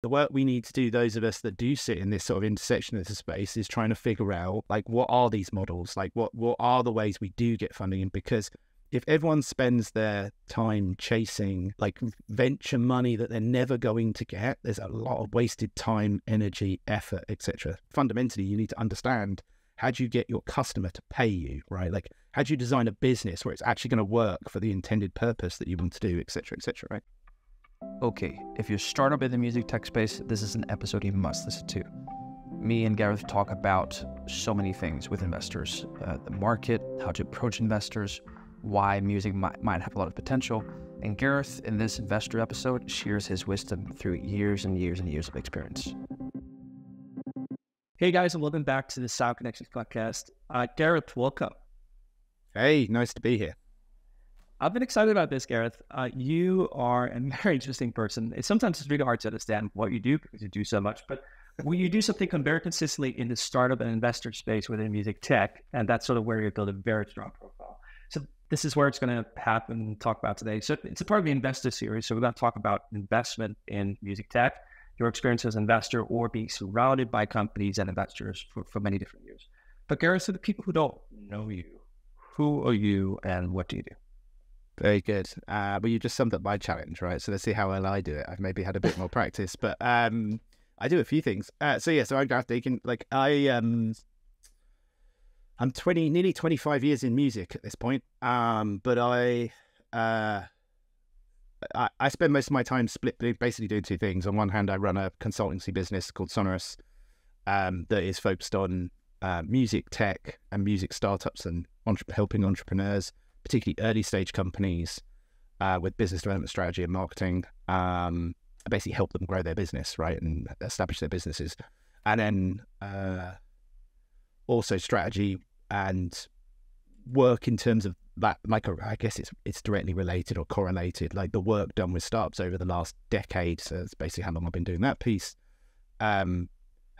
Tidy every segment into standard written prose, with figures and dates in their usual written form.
the work we need to do, those of us that do sit in this sort of intersection of the space, is trying to figure out, like, what are these models? Like, what are the ways we do get funding? Because if everyone spends their time chasing, like, venture money that they're never going to get, there's a lot of wasted time, energy, effort, etc. Fundamentally, you need to understand, how do you get your customer to pay you, right? Like, how do you design a business where it's actually going to work for the intended purpose that you want to do, etc., right? Okay, if you're a startup in the music tech space, this is an episode you must listen to. Me and Gareth talk about so many things with investors, the market, how to approach investors, why music might have a lot of potential. And Gareth, in this investor episode, shares his wisdom through years and years and years of experience. Hey guys, and welcome back to the Sound Connections podcast. Gareth, welcome. Hey, nice to be here. I've been excited about this, Gareth. You are a very interesting person. Sometimes it's really hard to understand what you do because you do so much, but when you do something very consistently in the startup and investor space within music tech, and that's sort of where you build a very strong profile. So this is where it's going to happen and talk about today. So it's a part of the investor series. So we're going to talk about investment in music tech, your experience as an investor, or being surrounded by companies and investors for many different years. But Gareth, for the people who don't know you, who are you and what do you do? Very good. Well, you just summed up my challenge, right? So let's see how well I do it. I've maybe had a bit more practice, but I do a few things. So I'm Gareth Deakin. Like, I'm nearly 25 years in music at this point. But I spend most of my time split, basically doing two things. On one hand, I run a consultancy business called Sonorous that is focused on music tech and music startups and helping entrepreneurs, particularly early stage companies, with business development strategy and marketing. I basically help them grow their business, right, and establish their businesses. And then also strategy and work in terms of that, like, I guess it's directly related or correlated, like the work done with startups over the last decade. So that's basically how long I've been doing that piece.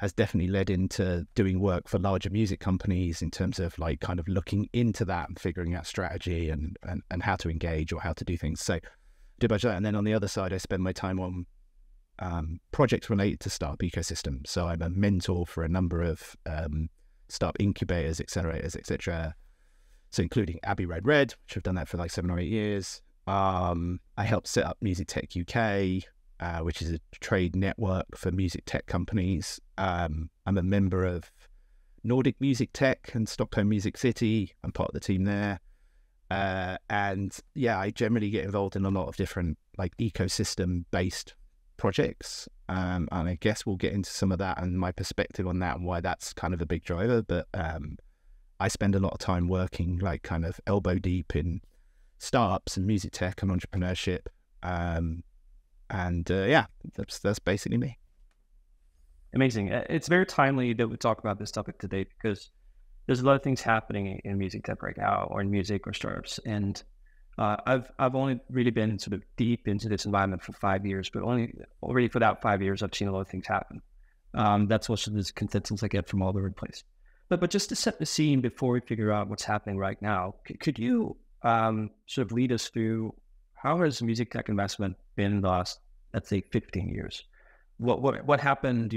Has definitely led into doing work for larger music companies in terms of, like, kind of looking into that and figuring out strategy and how to engage or how to do things. So do a bunch of that. And then on the other side, I spend my time on projects related to startup ecosystem. So I'm a mentor for a number of startup incubators, accelerators, etc. So including Abbey Road Red, which I've done that for like 7 or 8 years. I helped set up Music Tech UK, which is a trade network for music tech companies. I'm a member of Nordic Music Tech and Stockholm Music City. I'm part of the team there. And yeah, I generally get involved in a lot of different, like, ecosystem-based projects. And I guess we'll get into some of that and my perspective on that and why that's kind of a big driver. But I spend a lot of time working, like, kind of elbow deep in startups and music tech and entrepreneurship. Yeah, that's basically me. Amazing. It's very timely that we talk about this topic today because there's a lot of things happening in music tech right now, or in music or startups. And I've only really been sort of deep into this environment for 5 years, but already for that 5 years, I've seen a lot of things happen. That's what the consensus I get from all over the place. But just to set the scene before we figure out what's happening right now, could you sort of lead us through how has music tech investment been in the last, let's say, 15 years? What happened,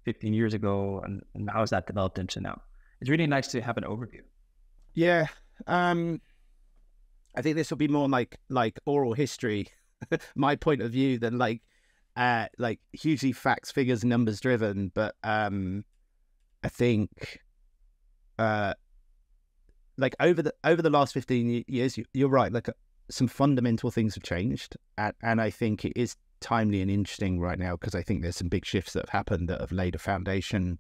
15 years ago, and how has that developed into now? It's really nice to have an overview. Yeah, I think this will be more like oral history, my point of view, than like hugely facts, figures, numbers driven. But I think like over the last 15 years, you're right. Like, some fundamental things have changed, and I think it is timely and interesting right now because I think there's some big shifts that have happened that have laid a foundation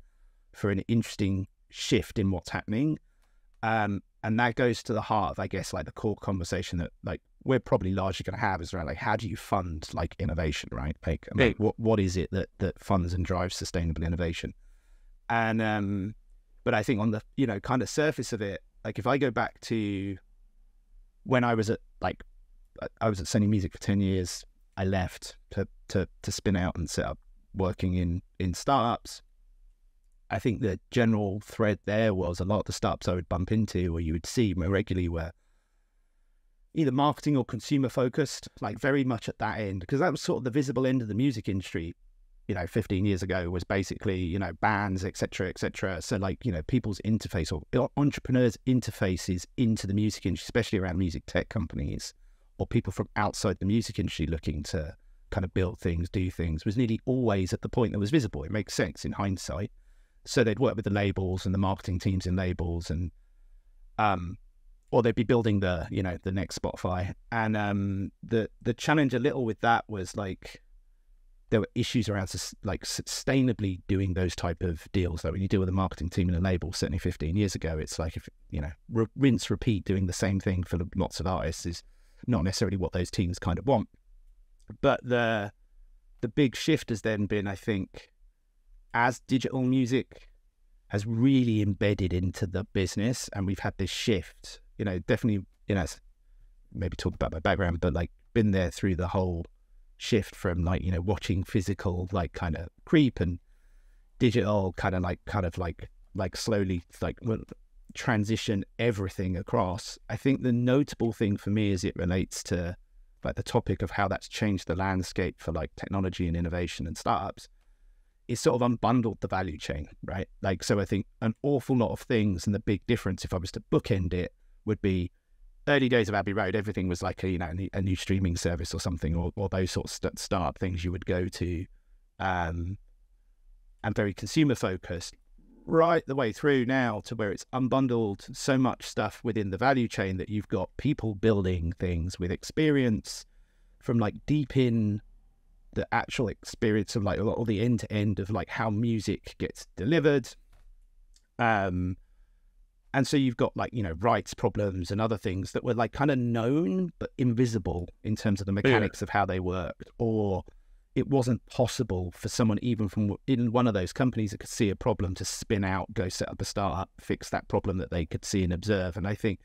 for an interesting shift in what's happening. And that goes to the heart of, I guess, like the core conversation that, like, we're probably largely going to have is around, like, how do you fund, like, innovation, right? Like, what is it that funds and drives sustainable innovation? And but I think on the kind of surface of it, like, if I go back to when I was at Sony Music for 10 years, I left to spin out and set up working in startups. I think the general thread there was a lot of the startups I would bump into or you would see more regularly were either marketing or consumer focused, like very much at that end, because that was sort of the visible end of the music industry. 15 years ago was basically, bands, et cetera. So like, people's interface or entrepreneurs' interfaces into the music industry, especially around music tech companies or people from outside the music industry looking to kind of build things, do things, was nearly always at the point that was visible. It makes sense in hindsight. So they'd work with the labels and the marketing teams in labels and, or they'd be building the next Spotify. And the challenge a little with that was like, there were issues around sustainably doing those type of deals. Like when you deal with a marketing team and a label, certainly 15 years ago, it's like, if rinse, repeat, doing the same thing for lots of artists is not necessarily what those teams kind of want. But the big shift has then been, I think, as digital music has really embedded into the business, and we've had this shift, definitely, maybe talk about my background, but like been there through the whole shift from like, watching physical, like kind of creep and digital kind of like slowly like transition everything across. I think the notable thing for me as it relates to like the topic of how that's changed the landscape for like technology and innovation and startups is sort of unbundled the value chain, right? Like, so I think an awful lot of things, and the big difference, if I was to bookend it, would be early days of Abbey Road, everything was like a new streaming service or something, or those sorts of startup things you would go to, and very consumer focused, right the way through now to where it's unbundled so much stuff within the value chain that you've got people building things with experience from like deep in the actual experience of like all the end to end of like how music gets delivered. And so you've got like, rights problems and other things that were like kind of known, but invisible in terms of the mechanics of how they worked, or it wasn't possible for someone even from in one of those companies that could see a problem to spin out, go set up a startup, fix that problem that they could see and observe. And I think,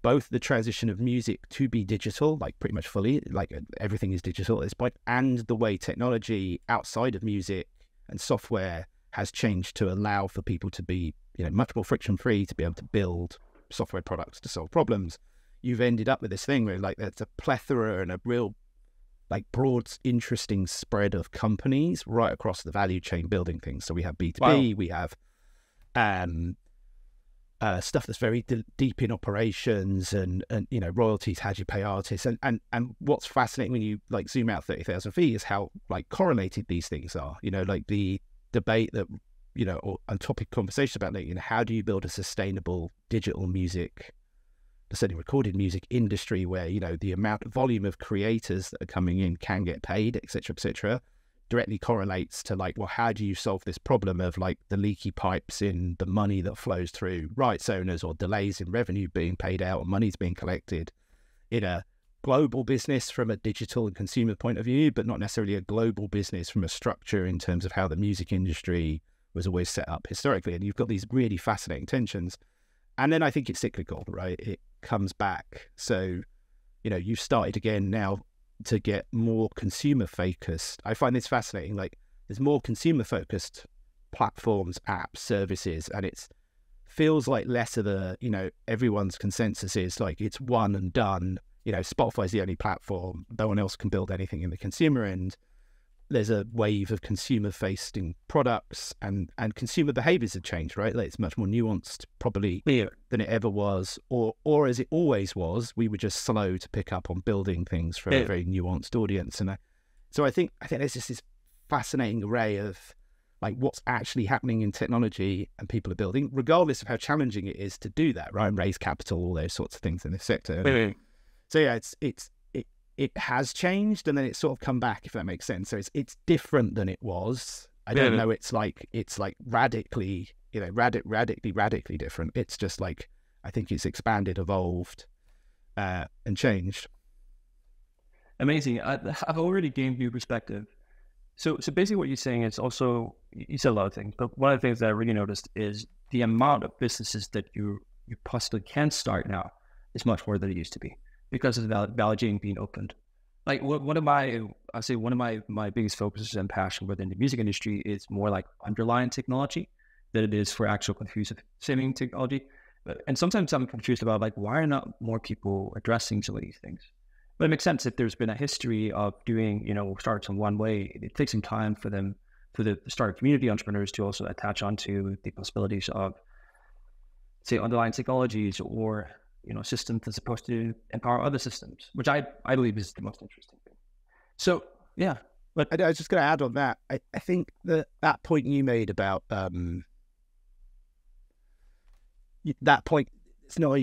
both the transition of music to be digital, like pretty much fully, like everything is digital at this point, and the way technology outside of music and software has changed to allow for people to be, much more friction free, to be able to build software products to solve problems. You've ended up with this thing where like there's a plethora and a real like broad, interesting spread of companies right across the value chain building things. So we have B2B, we have stuff that's very deep in operations and royalties, how do you pay artists, and what's fascinating when you like zoom out 30,000 feet is how like correlated these things are. Like the debate that or on topic conversation about like, how do you build a sustainable digital music, certainly recorded music industry where the amount of volume of creators that are coming in can get paid, etc., directly correlates to like, well, how do you solve this problem of like the leaky pipes in the money that flows through rights owners, or delays in revenue being paid out or money's being collected in a global business from a digital and consumer point of view, but not necessarily a global business from a structure in terms of how the music industry was always set up historically. And you've got these really fascinating tensions. And then I think it's cyclical, right? It comes back. So, you've started again now to get more consumer focused. I find this fascinating. Like there's more consumer focused platforms, apps, services, and it's feels like less of a, everyone's consensus is like it's one and done. Spotify's the only platform. No one else can build anything in the consumer end. There's a wave of consumer-facing products, and consumer behaviors have changed, right? Like it's much more nuanced, probably, than it ever was, or as it always was. We were just slow to pick up on building things for a very nuanced audience, and so I think there's just this fascinating array of like what's actually happening in technology and people are building, regardless of how challenging it is to do that, right? And raise capital, all those sorts of things in this sector. So yeah, it has changed, and then it's sort of come back, if that makes sense. So it's different than it was. I don't know. It's like radically, radically different. It's just like, I think it's expanded, evolved, and changed. Amazing. I've already gained new perspective. So basically what you're saying is also, you said a lot of things, but one of the things that I really noticed is the amount of businesses that you possibly can start now is much more than it used to be, because of the value chain being opened. Like one of my biggest focuses and passion within the music industry is more like underlying technology than it is for actual conclusive saving technology. And sometimes I'm confused about like, why are not more people addressing some of these things? But it makes sense if there's been a history of doing, startups in one way. It takes some time for them, for the startup community entrepreneurs to also attach onto the possibilities of, say, underlying technologies or systems that's supposed to empower other systems, which I believe is the most interesting thing. So yeah, but I was just going to add on that. I think that point you made about that point, it's not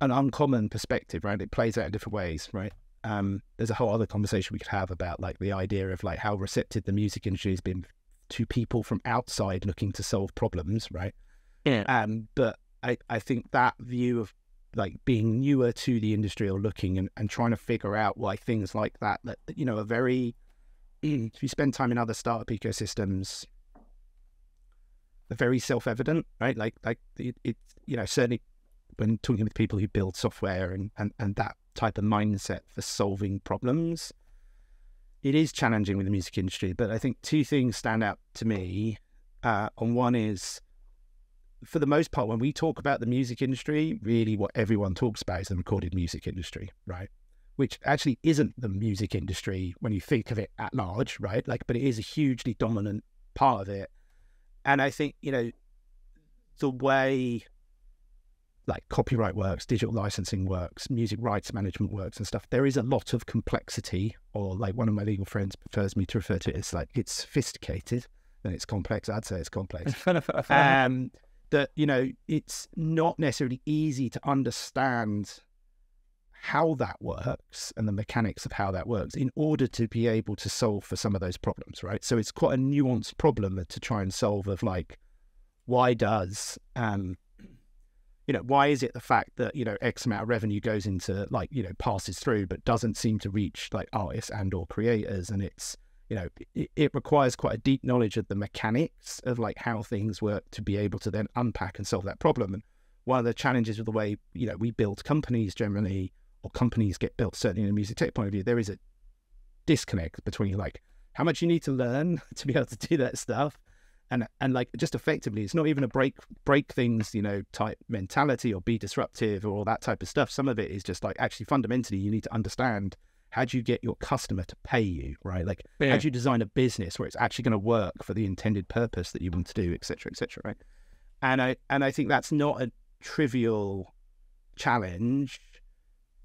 an uncommon perspective, right? It plays out in different ways, right? There's a whole other conversation we could have about like the idea of like how receptive the music industry has been to people from outside looking to solve problems, right? Yeah. But I think that view of like being newer to the industry or looking and trying to figure out why things like that are very, if you spend time in other startup ecosystems, they're very self-evident, right? Like it certainly when talking with people who build software and that type of mindset for solving problems, it is challenging with the music industry. But I think two things stand out to me. On one is, for the most part, when we talk about the music industry, really what everyone talks about is the recorded music industry, right? Which actually isn't the music industry when you think of it at large, right? Like, but it is a hugely dominant part of it. And I think, the way like copyright works, digital licensing works, music rights management works and stuff, there is a lot of complexity, or like one of my legal friends prefers me to refer to it as like it's sophisticated and it's complex. I'd say it's complex. That, it's not necessarily easy to understand how that works and the mechanics of how that works in order to be able to solve for some of those problems, right? So it's quite a nuanced problem to try and solve of like, why does, why is it the fact that, X amount of revenue goes into like, passes through, but doesn't seem to reach like artists and or creators? And it's, it requires quite a deep knowledge of the mechanics of like how things work to be able to then unpack and solve that problem. And one of the challenges with the way, we build companies generally, or companies get built, certainly in a music tech point of view, there is a disconnect between like how much you need to learn to be able to do that stuff. And like just effectively, it's not even a break things, type mentality or be disruptive or all that type of stuff. Some of it is just like actually fundamentally, you need to understand how do you get your customer to pay you, right? Like how do you design a business where it's actually going to work for the intended purpose that you want to do, et cetera, right? And I think that's not a trivial challenge.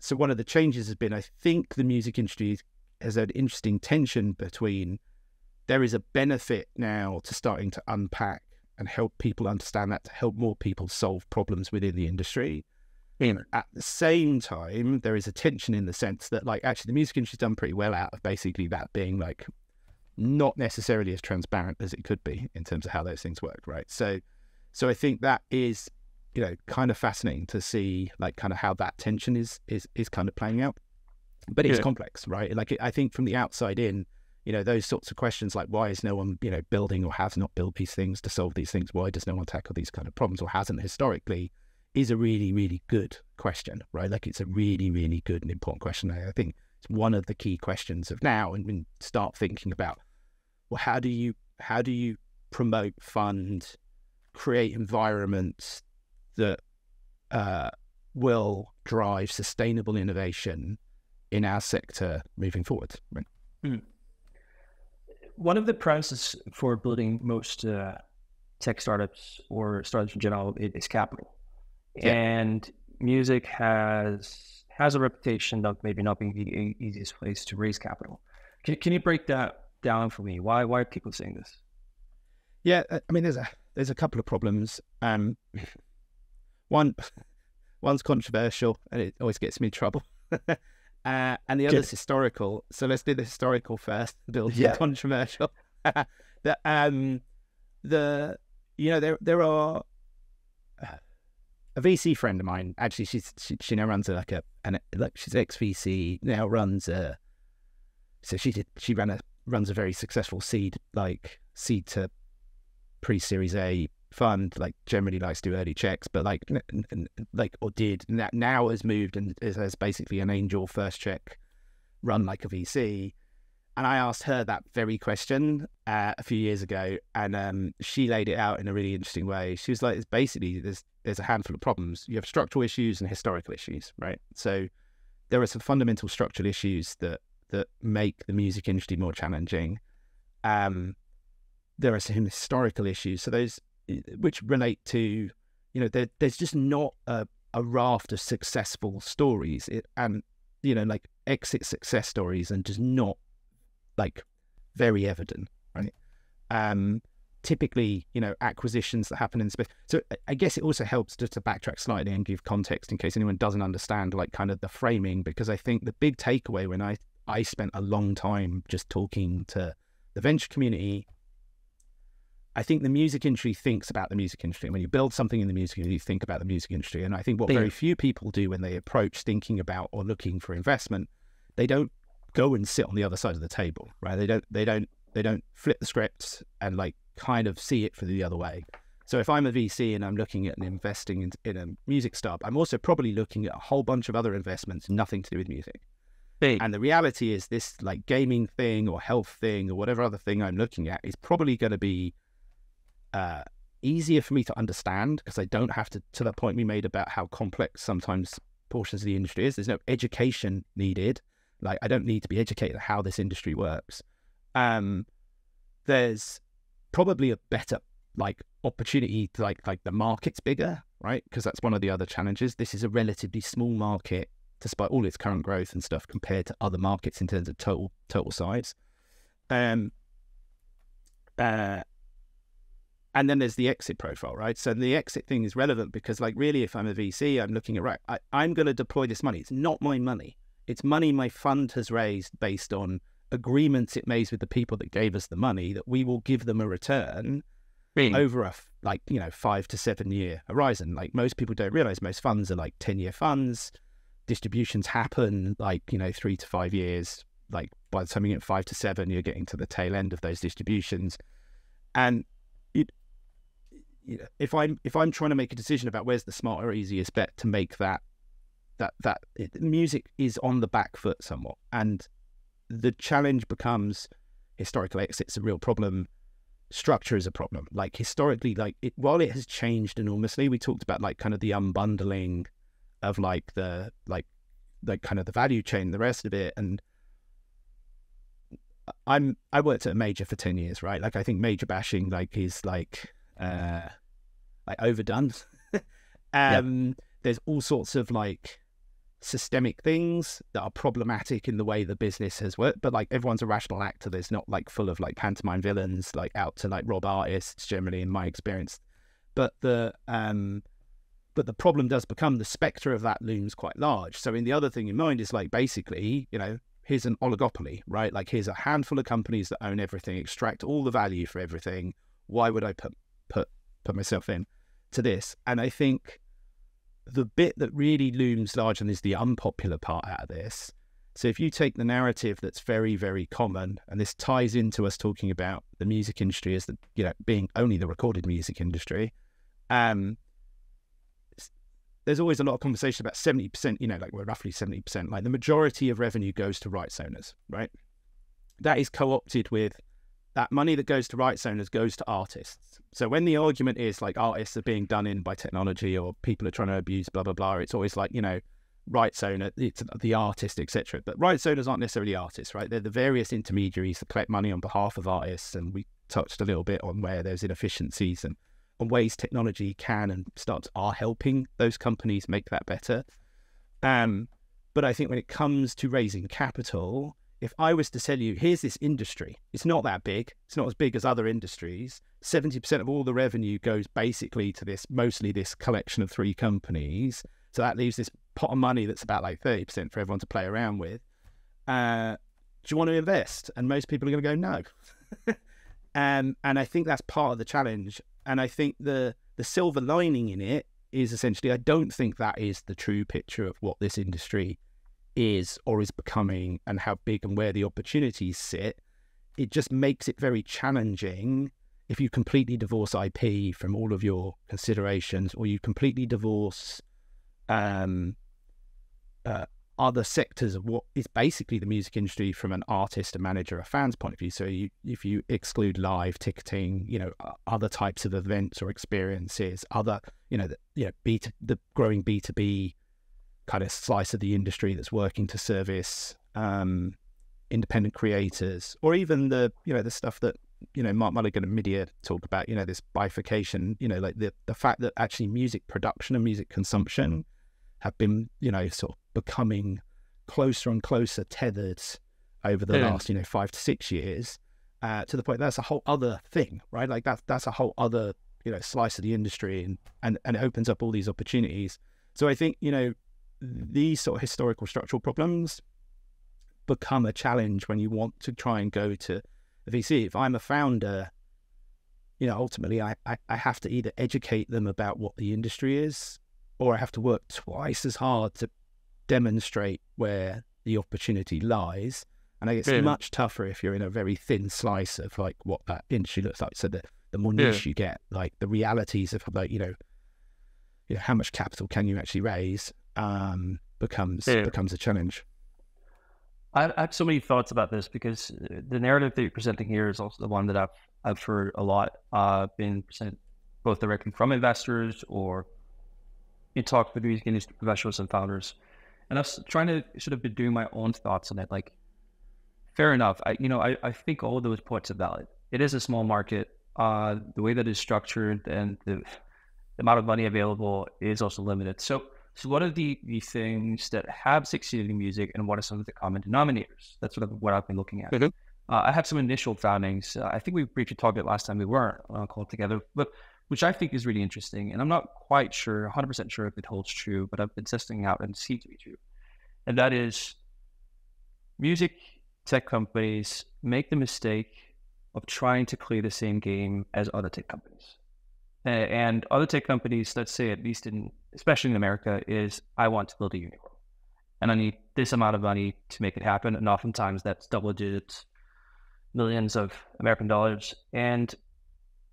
So one of the changes has been, I think the music industry has an interesting tension between, there is a benefit now to starting to unpack and help people understand that, to help more people solve problems within the industry. At the same time, there is a tension in the sense that like actually the music industry's done pretty well out of basically that being like not necessarily as transparent as it could be in terms of how those things work, right? So I think that is, kind of fascinating to see like kind of how that tension is kind of playing out. But it's complex, right? Like I think from the outside in, those sorts of questions like why is no one, building or has not built these things to solve these things? Why does no one tackle these kind of problems or hasn't historically, is a really, really good question, right? Like it's a really, really good and important question. I think it's one of the key questions of now, and we start thinking about, well, how do you promote, fund, create environments that will drive sustainable innovation in our sector moving forward, right? One of the premises for building most tech startups or startups in general is capital. Yeah. And music has a reputation of maybe not being the easiest place to raise capital. Can you break that down for me? Why are people saying this? Yeah, I mean, there's a couple of problems. One's controversial, and it always gets me in trouble. And the other's historical. So let's do the historical first. Build the controversial. There are. A VC friend of mine, actually, she now runs she's ex-VC, now runs runs a very successful seed to pre-series A fund, like generally likes to do early checks, but now has moved and has basically an angel first check run like a VC. And I asked her that very question a few years ago, and she laid it out in a really interesting way. She was like, "It's basically there's a handful of problems. You have structural issues and historical issues, right? So there are some fundamental structural issues that make the music industry more challenging. There are some historical issues, so those which relate to, there's just not a raft of successful stories, and like exit success stories, and just not like very evident, right? Typically, acquisitions that happen in the space. So I guess it also helps to backtrack slightly and give context in case anyone doesn't understand like kind of the framing, because I think the big takeaway when I spent a long time just talking to the venture community, I think the music industry thinks about the music industry. And when you build something in the music industry, you think about the music industry. And I think what very few people do when they approach thinking about or looking for investment, they don't go and sit on the other side of the table, right? They don't flip the scripts and like kind of see it for the other way. So if I'm a VC and I'm looking at and investing in a music startup, I'm also probably looking at a whole bunch of other investments, nothing to do with music. And the reality is this like gaming thing or health thing or whatever other thing I'm looking at is probably going to be easier for me to understand, because I don't have to the point we made about how complex sometimes portions of the industry is. There's no education needed. Like I don't need to be educated on how this industry works. There's probably a better like opportunity to like the market's bigger, right? Because that's one of the other challenges. This is a relatively small market despite all its current growth and stuff compared to other markets in terms of total size. And then there's the exit profile, right? So the exit thing is relevant because like really if I'm a VC, I'm looking at, right, I'm going to deploy this money. It's not my money. It's money my fund has raised based on agreements it made with the people that gave us the money, that we will give them a return over a 5 to 7 year horizon. Like most people don't realize most funds are like 10-year funds. Distributions happen like 3 to 5 years. Like by the time you get 5 to 7, you're getting to the tail end of those distributions. And if I'm trying to make a decision about where's the smarter, easiest bet to make that music is on the back foot somewhat, and the challenge becomes historical exit's a real problem, structure is a problem. Like historically, while it has changed enormously, we talked about like kind of the unbundling of like the kind of the value chain, the rest of it, and I worked at a major for 10 years, right? Like I think major bashing is overdone. There's all sorts of like systemic things that are problematic in the way the business has worked, but like everyone's a rational actor. There's not like full of like pantomime villains like out to like rob artists generally, in my experience. But the problem does become the spectre of that looms quite large. So in the other thing in mind is like basically, here's an oligopoly, right? Like here's a handful of companies that own everything, extract all the value for everything. Why would I put myself in to this? And I think the bit that really looms large and is the unpopular part out of this. So if you take the narrative that's very, very common, and this ties into us talking about the music industry as being only the recorded music industry, there's always a lot of conversation about 70%, like we're roughly 70%, like the majority of revenue goes to rights owners, right? That is co-opted with that money that goes to rights owners goes to artists. So when the argument is like artists are being done in by technology or people are trying to abuse blah, blah, blah, it's always like, rights owner, it's the artist, etc. But rights owners aren't necessarily artists, right? They're the various intermediaries that collect money on behalf of artists. And we touched a little bit on where there's inefficiencies and ways technology can and are helping those companies make that better. But I think when it comes to raising capital, if I was to tell you, here's this industry, it's not that big, it's not as big as other industries, 70% of all the revenue goes basically to mostly this collection of 3 companies. So that leaves this pot of money that's about like 30% for everyone to play around with. Do you want to invest? And most people are going to go, no. And I think that's part of the challenge. And I think the silver lining in it is essentially, I don't think that is the true picture of what this industry is or is becoming and how big and where the opportunities sit. It just makes it very challenging if you completely divorce IP from all of your considerations, or you completely divorce other sectors of what is basically the music industry from an artist, a manager, a fan's point of view. So if you exclude live ticketing, other types of events or experiences, other, the growing B2B kind of slice of the industry that's working to service independent creators, or even the stuff that Mark Mulligan and Media talk about, this bifurcation, like the fact that actually music production and music consumption have been sort of becoming closer and closer tethered over the last 5 to 6 years, to the point that's a whole other thing, right? Like that's a whole other slice of the industry, and it opens up all these opportunities. So I think these sort of historical structural problems become a challenge when you want to try and go to a VC. If I'm a founder, ultimately I have to either educate them about what the industry is, or I have to work twice as hard to demonstrate where the opportunity lies. And I guess it's much tougher if you're in a very thin slice of like what that industry looks like. So the more niche you get, like the realities of like, how much capital can you actually raise becomes a challenge. I have so many thoughts about this, because the narrative that you're presenting here is also the one that I've heard a lot, been presented both directly from investors or in talk with music industry professionals and founders. And I was trying to sort of be doing my own thoughts on it. Like, fair enough. I think all of those points are valid. It is a small market. The way that it's structured and the amount of money available is also limited. So what are the things that have succeeded in music, and what are some of the common denominators? That's sort of what I've been looking at. Mm-hmm. I have some initial foundings. I think we briefly talked about last time we were on a call together, but which I think is really interesting. And I'm not quite sure, 100% sure if it holds true, but I've been testing out and it seems to be true. And that is, music tech companies make the mistake of trying to play the same game as other tech companies. And other tech companies, let's say, at least especially in America, is I want to build a unicorn, and I need this amount of money to make it happen. And oftentimes that's double digits, millions of American dollars, and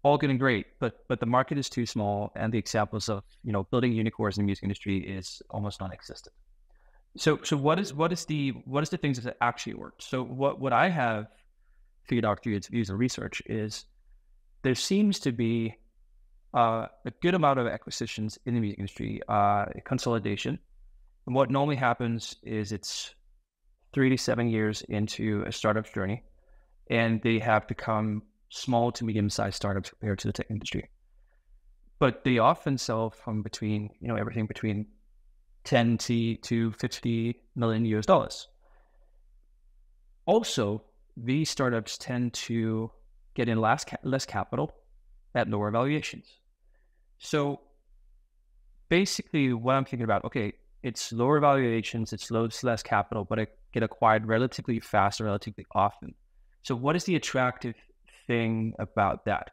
all good and great. But the market is too small, and the examples of building unicorns in the music industry is almost non-existent. So what is the things that actually worked? So what I have figured out through its views and research is there seems to be a good amount of acquisitions in the music industry, consolidation. And what normally happens is it's 3 to 7 years into a startup's journey, and they have become small to medium-sized startups compared to the tech industry. But they often sell from between, everything between 10 to 50 million US dollars. Also, these startups tend to get in less capital at lower valuations. So basically what I'm thinking about, okay, it's lower valuations, it's less capital, but it get acquired relatively fast or relatively often. So what is the attractive thing about that?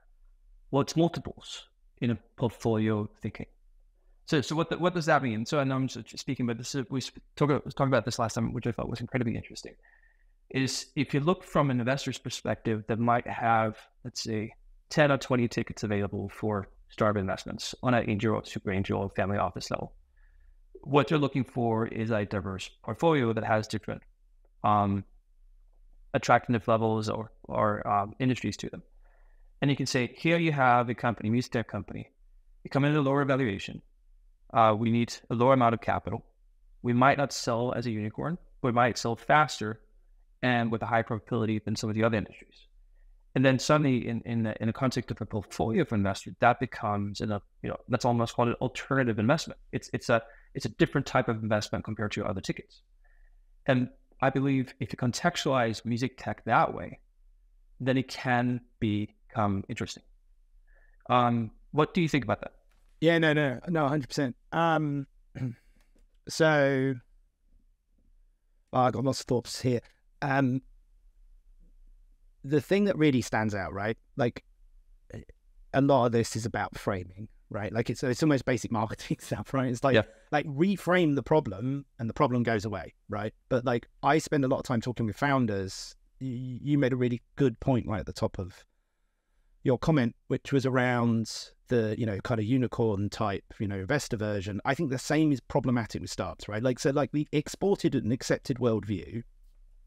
Well, it's multiples in a portfolio thinking. So what does that mean? So I know I'm just speaking, but we talked about this last time, which I thought was incredibly interesting, is if you look from an investor's perspective that might have, let's say, 10 or 20 tickets available for startup investments on an angel or super angel or family office level, what they're looking for is a diverse portfolio that has different attractiveness levels or industries to them. And you can say, here you have a company, music tech company. You come in at a lower valuation. We need a lower amount of capital. We might not sell as a unicorn, but we might sell faster and with a high probability than some of the other industries. And then suddenly, in the context of a portfolio for investors, that becomes that's almost called an alternative investment. It's a different type of investment compared to other tickets. And I believe if you contextualize music tech that way, then it can become interesting. What do you think about that? Yeah, no, 100%. So I got lots of thoughts here. The thing that really stands out, right? Like a lot of this is about framing, right? Like it's almost basic marketing stuff, right? It's like reframe the problem and the problem goes away, right? But like I spend a lot of time talking with founders. You made a really good point right at the top of your comment, which was around the, kind of unicorn type, investor version. I think the same is problematic with startups, right? Like, so like the exported and accepted worldview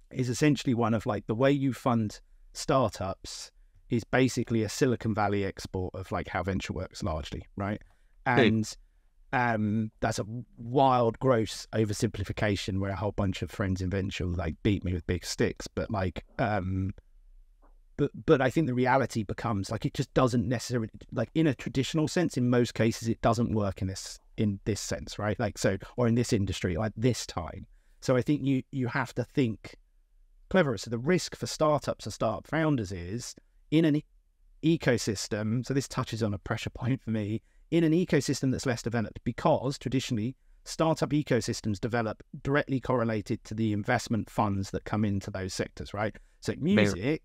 is essentially one of like the way you fund startups is basically a Silicon Valley export of like how venture works largely, right? And That's a wild, gross oversimplification where a whole bunch of friends in venture like beat me with big sticks. But like, but I think the reality becomes like it just doesn't necessarily, like in a traditional sense, in most cases, it doesn't work in this sense, right? Like so, or in this industry, like this time. So I think you have to think cleverer. So the risk for startups and startup founders is in an ecosystem. So this touches on a pressure point for me, in an ecosystem that's less developed, because traditionally startup ecosystems develop directly correlated to the investment funds that come into those sectors, right? So music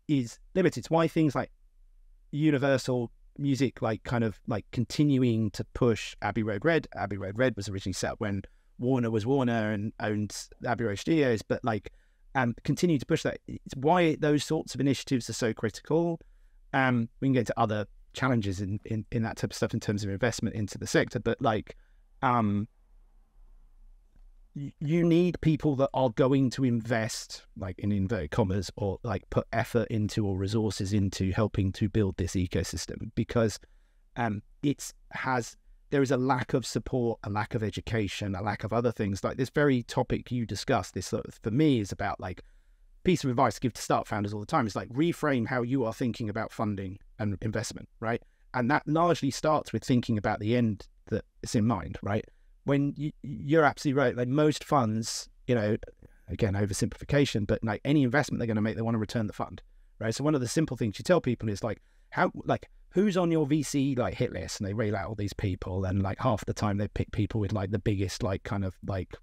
is limited. It's why things like Universal Music, like kind of like continuing to push Abbey Road Red. Abbey Road Red was originally set when Warner was Warner and owned Abbey Road Studios, but like continue to push that. It's why those sorts of initiatives are so critical. We can get into other challenges in that type of stuff in terms of investment into the sector, but like you need people that are going to invest, like in inverted commas, or like put effort into or resources into helping to build this ecosystem, because there is a lack of support, a lack of education, a lack of other things. Like this very topic you discussed, this sort of, for me, is about like piece of advice I give to start founders all the time. It's like reframe how you are thinking about funding and investment, right? And that largely starts with thinking about the end that is in mind, right? When you're absolutely right, like most funds, you know, again, oversimplification, but like any investment they're going to make, they want to return the fund, right? So one of the simple things you tell people is like, who's on your VC like hit list? And they reel out all these people, and like half the time they pick people with like the biggest like kind of like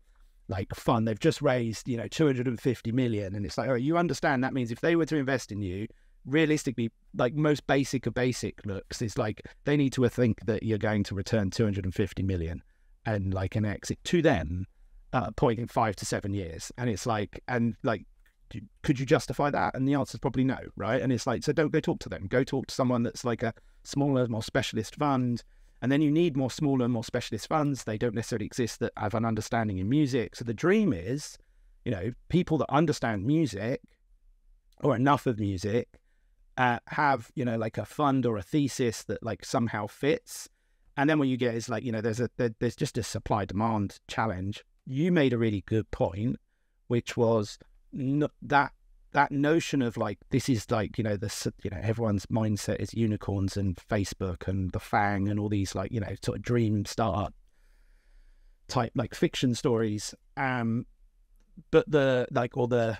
fund. They've just raised, you know, 250 million, and it's like, oh, you understand that means if they were to invest in you, realistically, like most basic of basic looks is like they need to think that you're going to return 250 million and like an exit to them point in 5 to 7 years. And it's like, and like, could you justify that? And the answer is probably no, right? And it's like, so don't go talk to them. Go talk to someone that's like a smaller, more specialist fund. And then you need more smaller, more specialist funds. They don't necessarily exist that have an understanding in music. So the dream is, you know, people that understand music or enough of music have, you know, like a fund or a thesis that like somehow fits. And then what you get is like, you know, there's just a supply demand challenge. You made a really good point, which was that notion of like, this is like, you know, everyone's mindset is unicorns and Facebook and the FANG and all these like, you know, sort of dream startup type like fiction stories. But the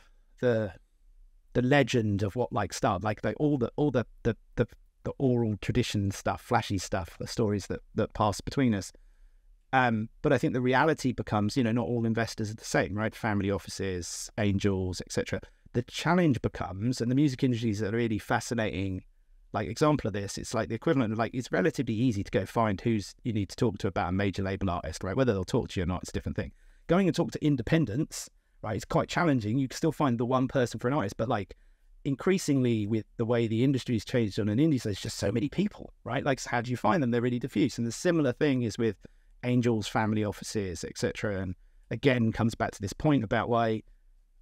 legend of what like started, like all the oral tradition stuff, flashy stuff, the stories that pass between us. But I think the reality becomes, you know, not all investors are the same, right? Family offices, angels, etc. The challenge becomes, and the music industry is a really fascinating like example of this. It's like the equivalent of like, it's relatively easy to go find who's you need to talk to about a major label artist, right? Whether they'll talk to you or not, it's a different thing. Going and talk to independents, right, it's quite challenging. You can still find the one person for an artist, but like increasingly with the way the industry's changed on an indie, there's just so many people, right? Like, how do you find them? They're really diffuse. And the similar thing is with angels, family offices, etc. And again, comes back to this point about why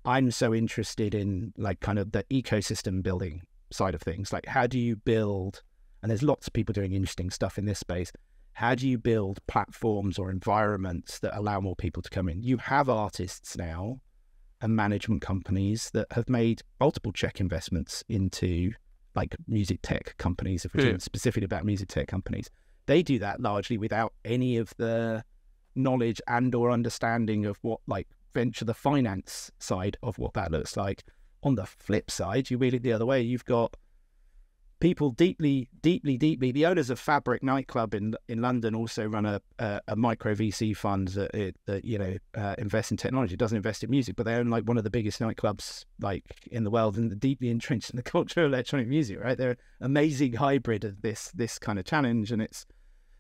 I'm so interested in like kind of the ecosystem building side of things. Like, how do you build, and there's lots of people doing interesting stuff in this space, how do you build platforms or environments that allow more people to come in? You have artists now and management companies that have made multiple check investments into like music tech companies. If we're talking specifically about music tech companies, they do that largely without any of the knowledge and or understanding of what like venture, the finance side of what that looks like. On the flip side, you read it the other way. You've got people deeply, the owners of Fabric nightclub in London also run a micro VC fund that invests in technology. It doesn't invest in music, but they own like one of the biggest nightclubs like in the world and deeply entrenched in the culture of electronic music, right? They're an amazing hybrid of this kind of challenge. And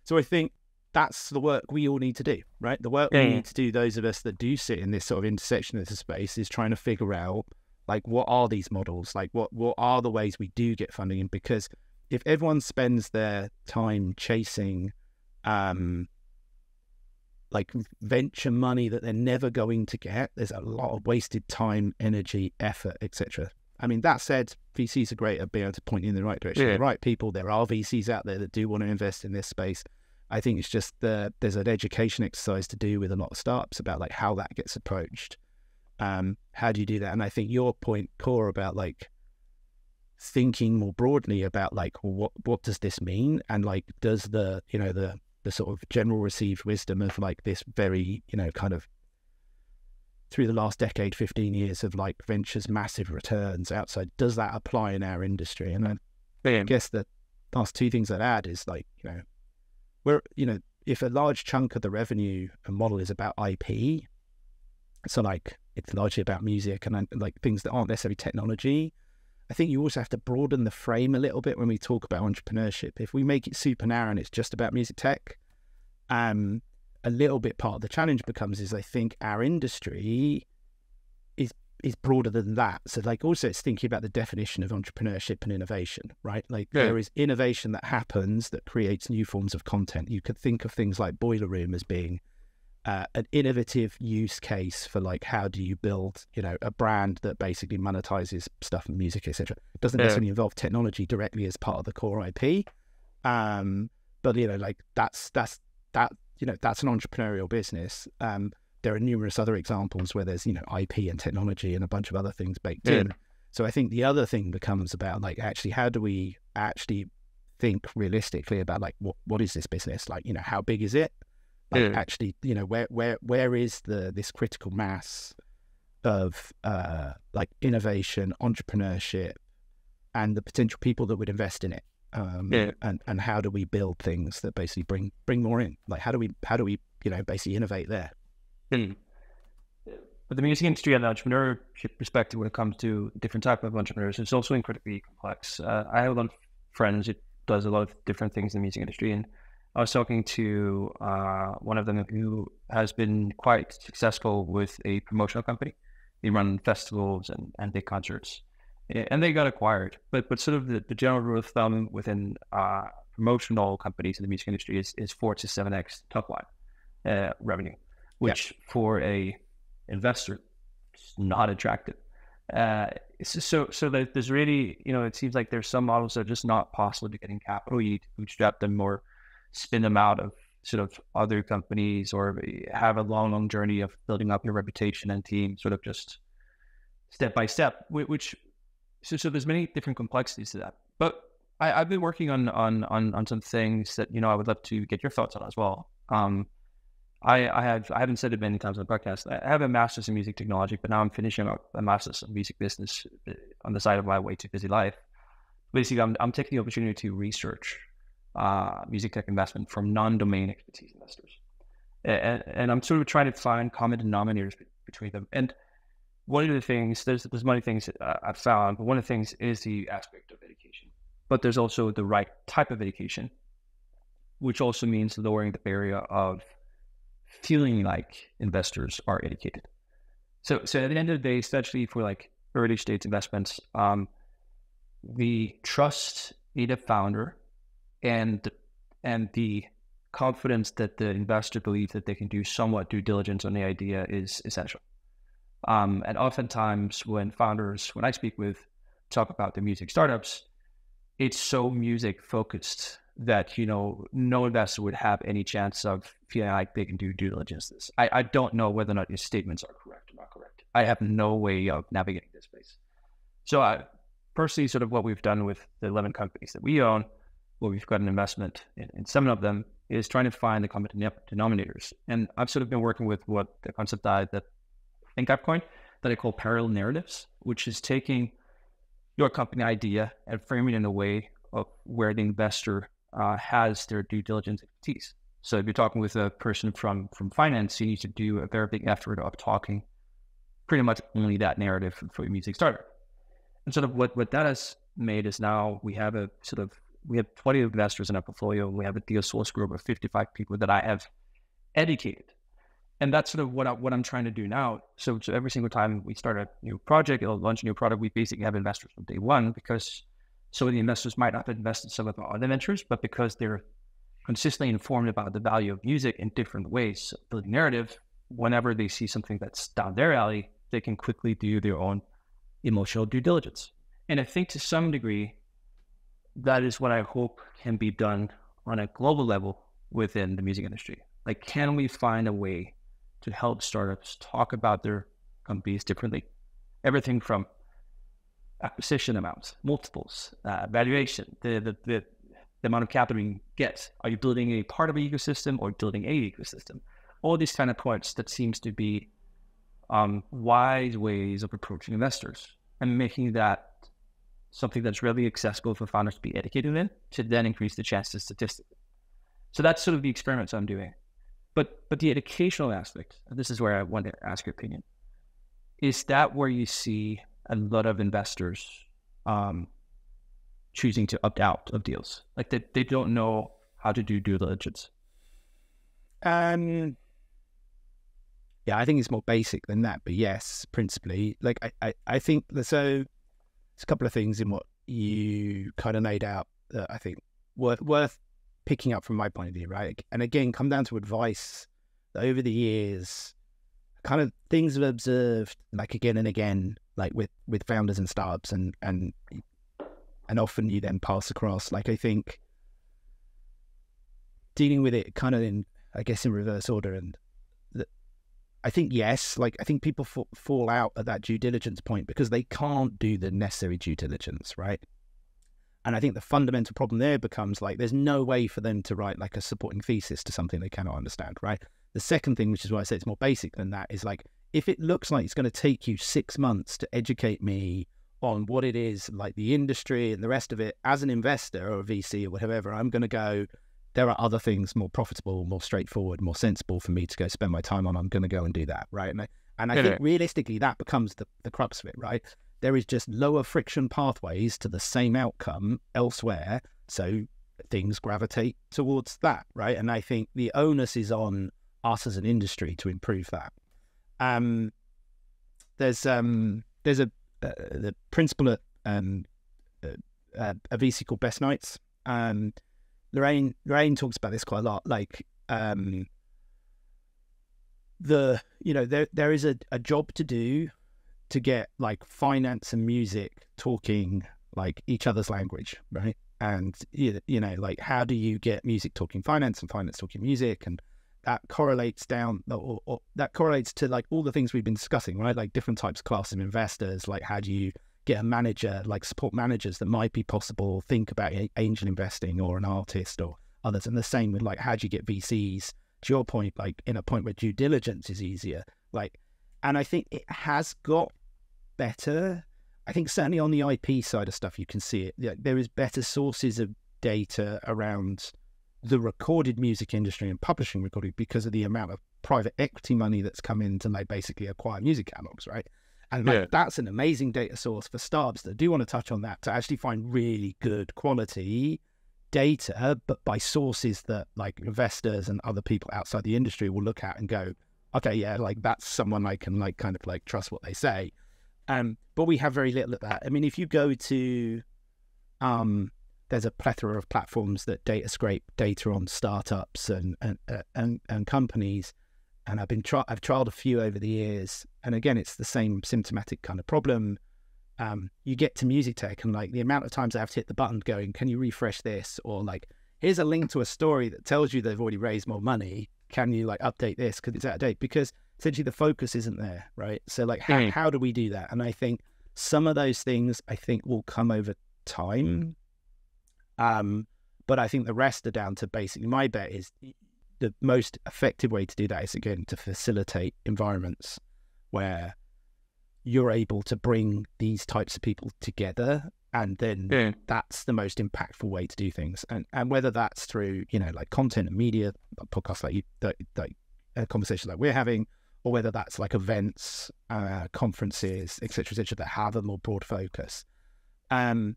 so I think that's the work we all need to do, right? The work we need to do, those of us that do sit in this sort of intersection of the space, is trying to figure out like, what are these models? Like, what are the ways we do get funding in? Because if everyone spends their time chasing like venture money that they're never going to get, there's a lot of wasted time, energy, effort, etc. I mean, that said, VCs are great at being able to point you in the right direction. The right people, there are VCs out there that do want to invest in this space. I think it's just there's an education exercise to do with a lot of startups about like how that gets approached. How do you do that? And I think your point, core, about like thinking more broadly about like, well, what does this mean? And like, does the sort of general received wisdom of like this very, kind of through the last decade, 15 years of like ventures, massive returns outside, does that apply in our industry? And I guess the last two things I'd add is like, if a large chunk of the revenue and model is about IP, so like it's largely about music and like things that aren't necessarily technology, I think you also have to broaden the frame a little bit when we talk about entrepreneurship. If we make it super narrow and it's just about music tech, a little bit part of the challenge becomes I think our industry is broader than that. So like also it's thinking about the definition of entrepreneurship and innovation, right? Like there is innovation that happens that creates new forms of content. You could think of things like Boiler Room as being an innovative use case for like, how do you build, a brand that basically monetizes stuff and music, etc. It doesn't necessarily involve technology directly as part of the core IP. But like that's an entrepreneurial business. There are numerous other examples where there's, IP and technology and a bunch of other things baked in. So I think the other thing becomes about like, actually, how do we actually think realistically about like, what is this business? Like, how big is it? Like actually, where is this critical mass of like innovation, entrepreneurship, and the potential people that would invest in it? And how do we build things that basically bring more in? Like how do we basically innovate there? But the music industry and the entrepreneurship perspective, when it comes to different type of entrepreneurs, is also incredibly complex. I have a lot of friends who does a lot of different things in the music industry, and I was talking to one of them who has been quite successful with a promotional company. They run festivals and big concerts, and they got acquired. But sort of the general rule of thumb within promotional companies in the music industry is 4 to 7x top line revenue, which for a investor is not attractive. So there's really, it seems like there's some models that are just not possible to get in capital. You need to bootstrap them or spin them out of sort of other companies, or have a long journey of building up your reputation and team sort of just step by step, so there's many different complexities to that. But I've been working on some things that, I would love to get your thoughts on as well. I haven't said it many times on the podcast. I have a master's in music technology, but now I'm finishing up a master's in music business on the side of my way too busy life. Basically, I'm taking the opportunity to research music tech investment from non-domain expertise investors. And I'm sort of trying to find common denominators between them. And one of the things, there's many things I've found, but one of the things is the aspect of education. But there's also the right type of education, which also means lowering the barrier of feeling like investors are educated. So at the end of the day, especially for like early stage investments, the trust in a founder and the confidence that the investor believes that they can do somewhat due diligence on the idea is essential. And oftentimes when I speak with, talk about the music startups, it's so music focused that, no investor would have any chance of feeling like they can do due diligence this. I don't know whether or not your statements are correct or not correct. I have no way of navigating this space. So personally, sort of what we've done with the 11 companies that we own, where we've got an investment in 7 of them, is trying to find the common denominators. And I've sort of been working with what the concept that I think I've coined, that I call parallel narratives, which is taking your company idea and framing it in a way of where the investor has their due diligence expertise. So if you're talking with a person from finance, you need to do a very big effort of talking pretty much only that narrative for your music startup. And sort of what that has made is now we have 20 investors in our portfolio, and we have a deal source group of 55 people that I have educated. And that's sort of what I'm trying to do now. So every single time we start a new project or launch a new product, we basically have investors from day one, because some of the investors might not have invested in some of our other ventures, but because they're consistently informed about the value of music in different ways, building narrative, whenever they see something that's down their alley, they can quickly do their own emotional due diligence. And I think to some degree, that is what I hope can be done on a global level within the music industry. Like, can we find a way to help startups talk about their companies differently? Everything from acquisition amounts, multiples, valuation, the amount of capital you get. Are you building a part of an ecosystem or building a ecosystem? All these kind of points that seems to be wise ways of approaching investors and making that something that's really accessible for founders to be educated in, to then increase the chances statistically. So that's sort of the experiments I'm doing. But the educational aspect, and this is where I want to ask your opinion, is that where you see a lot of investors choosing to opt out of deals? Like they don't know how to do due diligence? Yeah, I think it's more basic than that, but yes, principally. Like I think so there's a couple of things in what you kind of laid out that I think worth picking up from my point of view, right? And again, come down to advice that over the years, kind of things I've observed, like again and again, like with founders and startups, and often you then pass across. Like I think dealing with it kind of in, I guess, in reverse order, and I think yes, like I think people fall out at that due diligence point because they can't do the necessary due diligence, right? And I think the fundamental problem there becomes like there's no way for them to write like a supporting thesis to something they cannot understand, right? The second thing, which is why I say it's more basic than that, is like if it looks like it's going to take you 6 months to educate me on what it is, like the industry and the rest of it, as an investor or a VC or whatever, I'm going to go, there are other things more profitable, more straightforward, more sensible for me to go spend my time on. I'm going to go and do that, right? And I think realistically that becomes the crux of it, right? There is just lower friction pathways to the same outcome elsewhere, so things gravitate towards that, right? And I think the onus is on us as an industry to improve that. There's the principle at a VC called Best Nights. Lorraine talks about this quite a lot. Like there is a job to do to get like finance and music talking like each other's language, right? And like how do you get music talking finance and finance talking music, and that correlates down, or that correlates to like all the things we've been discussing, right? Like different types of classes of investors, like how do you get a manager, like support managers that might be possible, think about angel investing or an artist or others. And the same with like, how do you get VCs, to your point, like in a point where due diligence is easier. Like, and I think it has got better. I think certainly on the IP side of stuff, you can see it. There is better sources of data around the recorded music industry and publishing recording because of the amount of private equity money that's come in to like basically acquire music catalogs, right? And like, that's an amazing data source for startups that do want to touch on that, to actually find really good quality data, but by sources that like investors and other people outside the industry will look at and go, okay, yeah, like that's someone I can like kind of like trust what they say. But we have very little of that. I mean, if you go to, there's a plethora of platforms that data scrape data on startups and companies. And I've trialed a few over the years. And again, it's the same symptomatic kind of problem. You get to music tech and like the amount of times I have to hit the button going, can you refresh this? Or like, here's a link to a story that tells you they've already raised more money. Can you like update this because it's out of date? Because essentially the focus isn't there, right? So like, how do we do that? And I think some of those things I think will come over time. But I think the rest are down to basically, my bet is the most effective way to do that is again to facilitate environments where you're able to bring these types of people together, and then that's the most impactful way to do things. And whether that's through like content and media, like podcasts like a conversation like we're having, or whether that's like events, conferences, etc., that have a more broad focus. I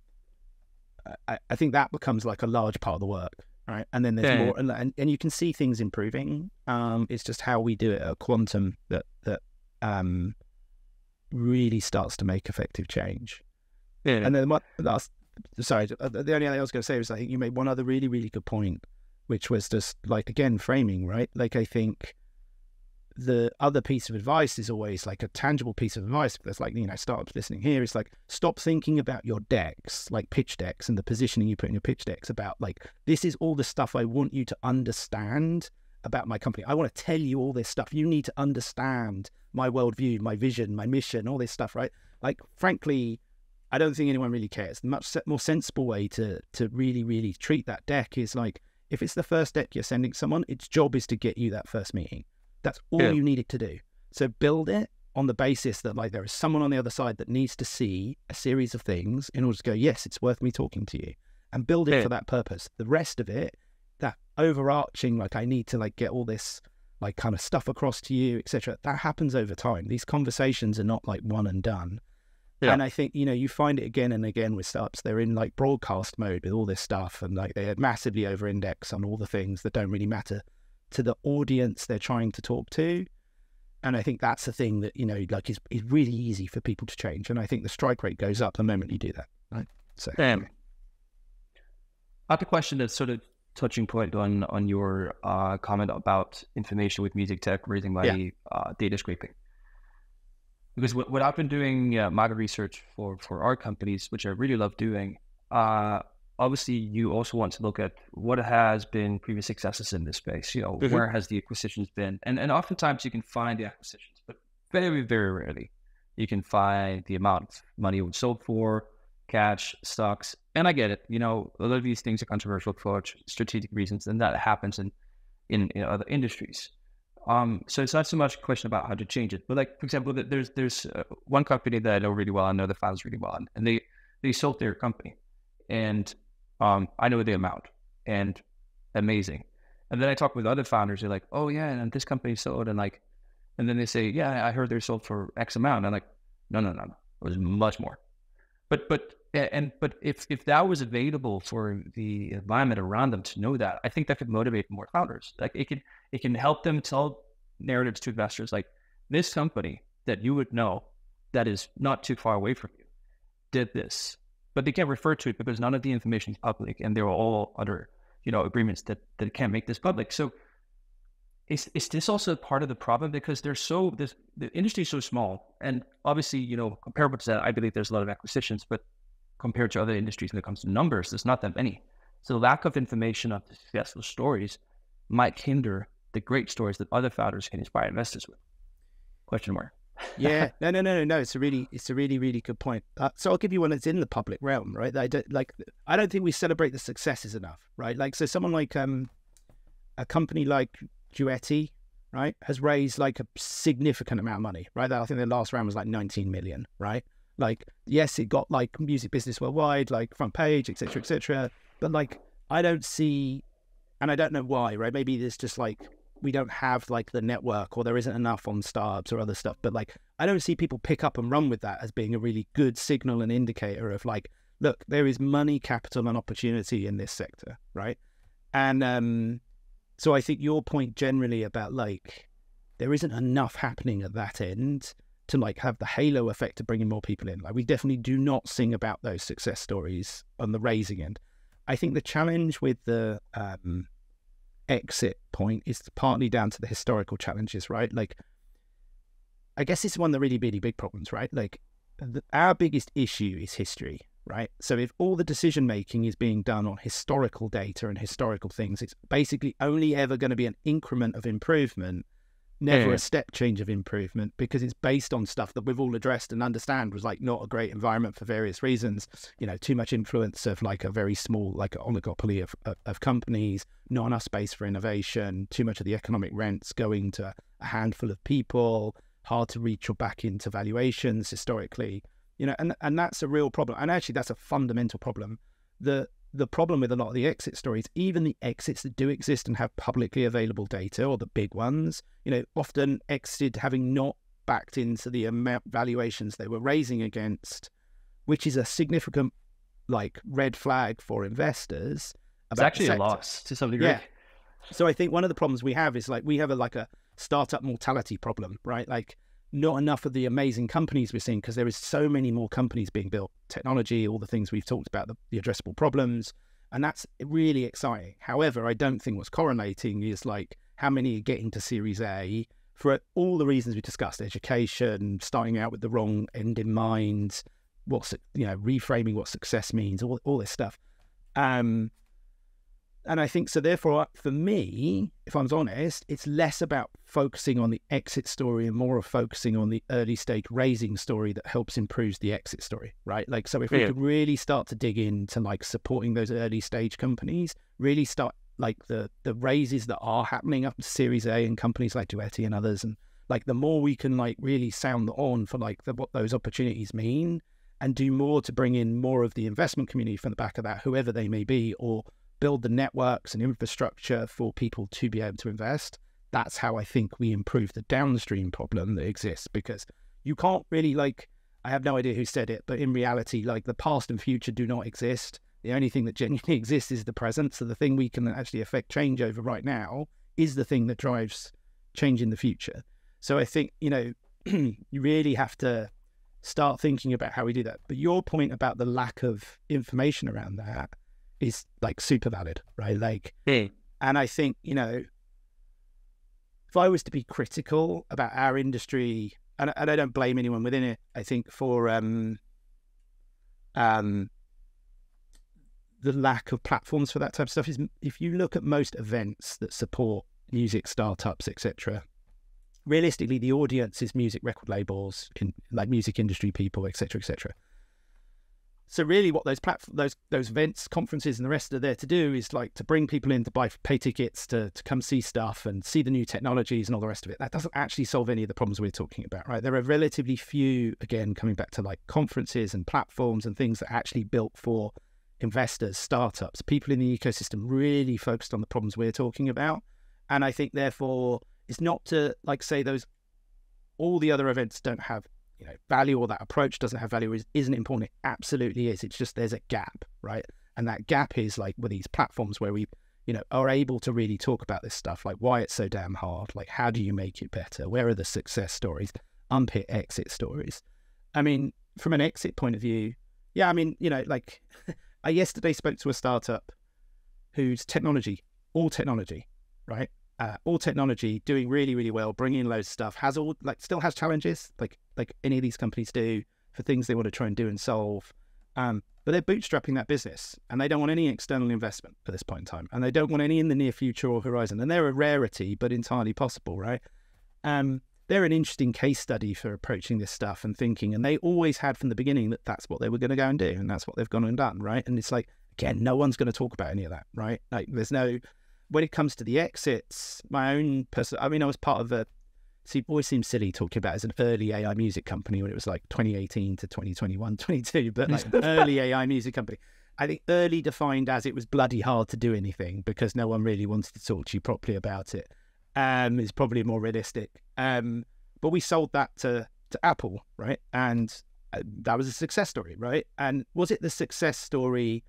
think that becomes like a large part of the work, right? And then there's more, and you can see things improving. It's just how we do it at a quantum that really starts to make effective change. And then the only thing I was going to say was I think you made one other really, really good point, which was just like, again, framing, right? Like I think the other piece of advice is always like a tangible piece of advice. There's like, startups listening here. It's like, stop thinking about your decks, like pitch decks and the positioning you put in your pitch decks about like, this is all the stuff I want you to understand about my company. I want to tell you all this stuff. You need to understand my worldview, my vision, my mission, all this stuff, right? Like, frankly, I don't think anyone really cares. The much more sensible way to really, really treat that deck is like, if it's the first deck you're sending someone, its job is to get you that first meeting. That's all you need it to do. So build it on the basis that like there is someone on the other side that needs to see a series of things in order to go, yes, it's worth me talking to you, and build it for that purpose. The rest of it, that overarching, like I need to like get all this like kind of stuff across to you, etc. That happens over time. These conversations are not like one and done. Yeah. And I think, you find it again and again with startups. They're in like broadcast mode with all this stuff, and like they massively over-index on all the things that don't really matter to the audience they're trying to talk to. And I think that's the thing that, like is really easy for people to change. And I think the strike rate goes up the moment you do that. Right. So I have a question that's sort of touching point on your comment about information with music tech raising money, data scraping. Because what I've been doing market research for our companies, which I really love doing, obviously you also want to look at what has been previous successes in this space. Where has the acquisitions been? And oftentimes you can find the acquisitions, but very, very rarely you can find the amount of money it was sold for, cash, stocks. And I get it. A lot of these things are controversial for strategic reasons, and that happens in other industries. So it's not so much a question about how to change it, but like, for example, there's one company that I know really well. I know the founders really well, and they sold their company, and I know the amount, and amazing. And then I talk with other founders. They're like, oh yeah, and this company sold, and then they say, yeah, I heard they sold for X amount. And I'm like, no, it was much more. But if that was available for the environment around them to know that, I think that could motivate more founders. Like it can help them tell narratives to investors like, this company that you would know that is not too far away from you did this, but they can't refer to it because none of the information is public, and there are all other agreements that can't make this public. So is this also part of the problem? Because the industry is so small, and obviously comparable to that, I believe there's a lot of acquisitions, but compared to other industries when it comes to numbers, there's not that many. So lack of information of the successful stories might hinder the great stories that other founders can inspire investors with. Question mark. Yeah, no. It's a really, really good point. So I'll give you one that's in the public realm, right? I don't think we celebrate the successes enough, right? Like, so someone like a company like Duetti, right, has raised like a significant amount of money, right? I think their last round was like 19 million, right? Like, yes, it got like music business worldwide, like front page, etc. But like, I don't see, and I don't know why, right? Maybe there's just like, we don't have like the network, or there isn't enough on startups or other stuff. But like, I don't see people pick up and run with that as being a really good signal and indicator of like, look, there is money, capital, and opportunity in this sector, right? And so I think your point generally about like, there isn't enough happening at that end to like have the halo effect of bringing more people in. Like, we definitely do not sing about those success stories on the raising end. I think the challenge with the exit point is partly down to the historical challenges, right? Like, I guess it's one of the really, really big problems, right? Like, our biggest issue is history, right? So if all the decision making is being done on historical data and historical things, it's basically only ever going to be an increment of improvement, never a step change of improvement, because it's based on stuff that we've all addressed and understand was like not a great environment for various reasons. Too much influence of like a very small, like an oligopoly of companies, not enough space for innovation, too much of the economic rents going to a handful of people, hard to reach or back into valuations historically, and that's a real problem. And actually that's a fundamental problem. The problem with a lot of the exit stories, even the exits that do exist and have publicly available data, or the big ones, often exited having not backed into the amount valuations they were raising against, which is a significant like red flag for investors. It's actually a loss to some degree. Yeah. So I think one of the problems we have is like, we have a startup mortality problem, right? Like, not enough of the amazing companies we're seeing, because there is so many more companies being built, technology, all the things we've talked about, the addressable problems, and that's really exciting. However, I don't think what's correlating is like how many are getting to Series A for all the reasons we discussed, education, starting out with the wrong end in mind, reframing what success means, all this stuff. And I think, so therefore, for me, if I'm honest, it's less about focusing on the exit story and more of focusing on the early stage raising story that helps improve the exit story, right? Like, so if we could really start to dig into like supporting those early stage companies, really start like the raises that are happening up to Series A and companies like Duetti and others, and like the more we can like really sound the horn for like what those opportunities mean, and do more to bring in more of the investment community from the back of that, whoever they may be, or build the networks and infrastructure for people to be able to invest. That's how I think we improve the downstream problem that exists, because you can't really like, I have no idea who said it, but in reality, like the past and future do not exist. The only thing that genuinely exists is the present. So the thing we can actually affect change over right now is the thing that drives change in the future. So I think, you really have to start thinking about how we do that. But your point about the lack of information around that is like super valid, right? Like, and I think, if I was to be critical about our industry, and I don't blame anyone within it, I think for the lack of platforms for that type of stuff is, if you look at most events that support music startups, etc., realistically, the audience is music record labels, in like music industry people, etc., etc. So really what those platforms, those events, conferences and the rest are there to do is like to bring people in to pay tickets to come see stuff and see the new technologies and all the rest of it. That doesn't actually solve any of the problems we're talking about, right? There are relatively few, again, coming back to like conferences and platforms and things that are actually built for investors, startups, people in the ecosystem really focused on the problems we're talking about. And I think therefore it's not to like say all the other events don't have value, or that approach doesn't have value, isn't important. It absolutely is. It's just there's a gap, right? And that gap is like with these platforms where we, are able to really talk about this stuff, like why it's so damn hard, like how do you make it better? Where are the success stories? Unpick exit stories. I mean, from an exit point of view, I yesterday spoke to a startup whose all technology, right? All technology, doing really, really well, bringing in loads of stuff, still has challenges, like any of these companies do, for things they want to try and do and solve. But they're bootstrapping that business, and they don't want any external investment at this point in time, and they don't want any in the near future or horizon. And they're a rarity, but entirely possible, right? They're an interesting case study for approaching this stuff and thinking, and they always had from the beginning that that's what they were going to go and do, and that's what they've gone and done, right? And it's like, again, no one's going to talk about any of that, right? Like there's no... When it comes to the exits, my own person, I was part of it always seems silly talking about it as an early AI music company when it was like 2018 to 2021, 22, but like early AI music company. I think early defined as it was bloody hard to do anything because no one really wanted to talk to you properly about it. Is probably more realistic. But we sold that to Apple, right? And that was a success story, right? And was it the success story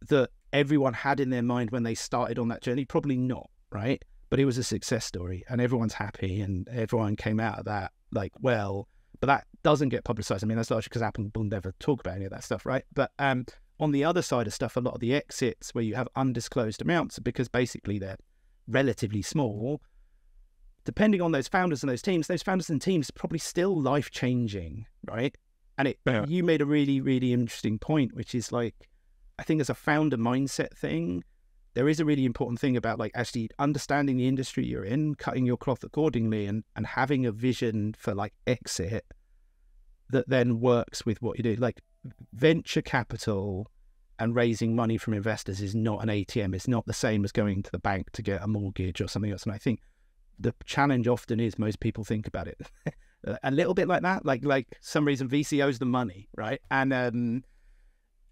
that everyone had in their mind when they started on that journey? Probably not, right? But it was a success story and everyone's happy and everyone came out of that like, well, but that doesn't get publicized. I mean, that's largely because Apple will never talk about any of that stuff, right? But on the other side of stuff, a lot of the exits where you have undisclosed amounts, because basically they're relatively small, depending on those founders and those founders and teams are probably still life-changing, right? And you made a really, really interesting point, which is like, I think as a founder mindset thing, there is a really important thing about like actually understanding the industry you're in, cutting your cloth accordingly, and having a vision for like exit that then works with what you do. Like venture capital and raising money from investors is not an ATM. It's not the same as going to the bank to get a mortgage or something else. And I think the challenge often is most people think about it a little bit like that, like some reason VC owes them money, right?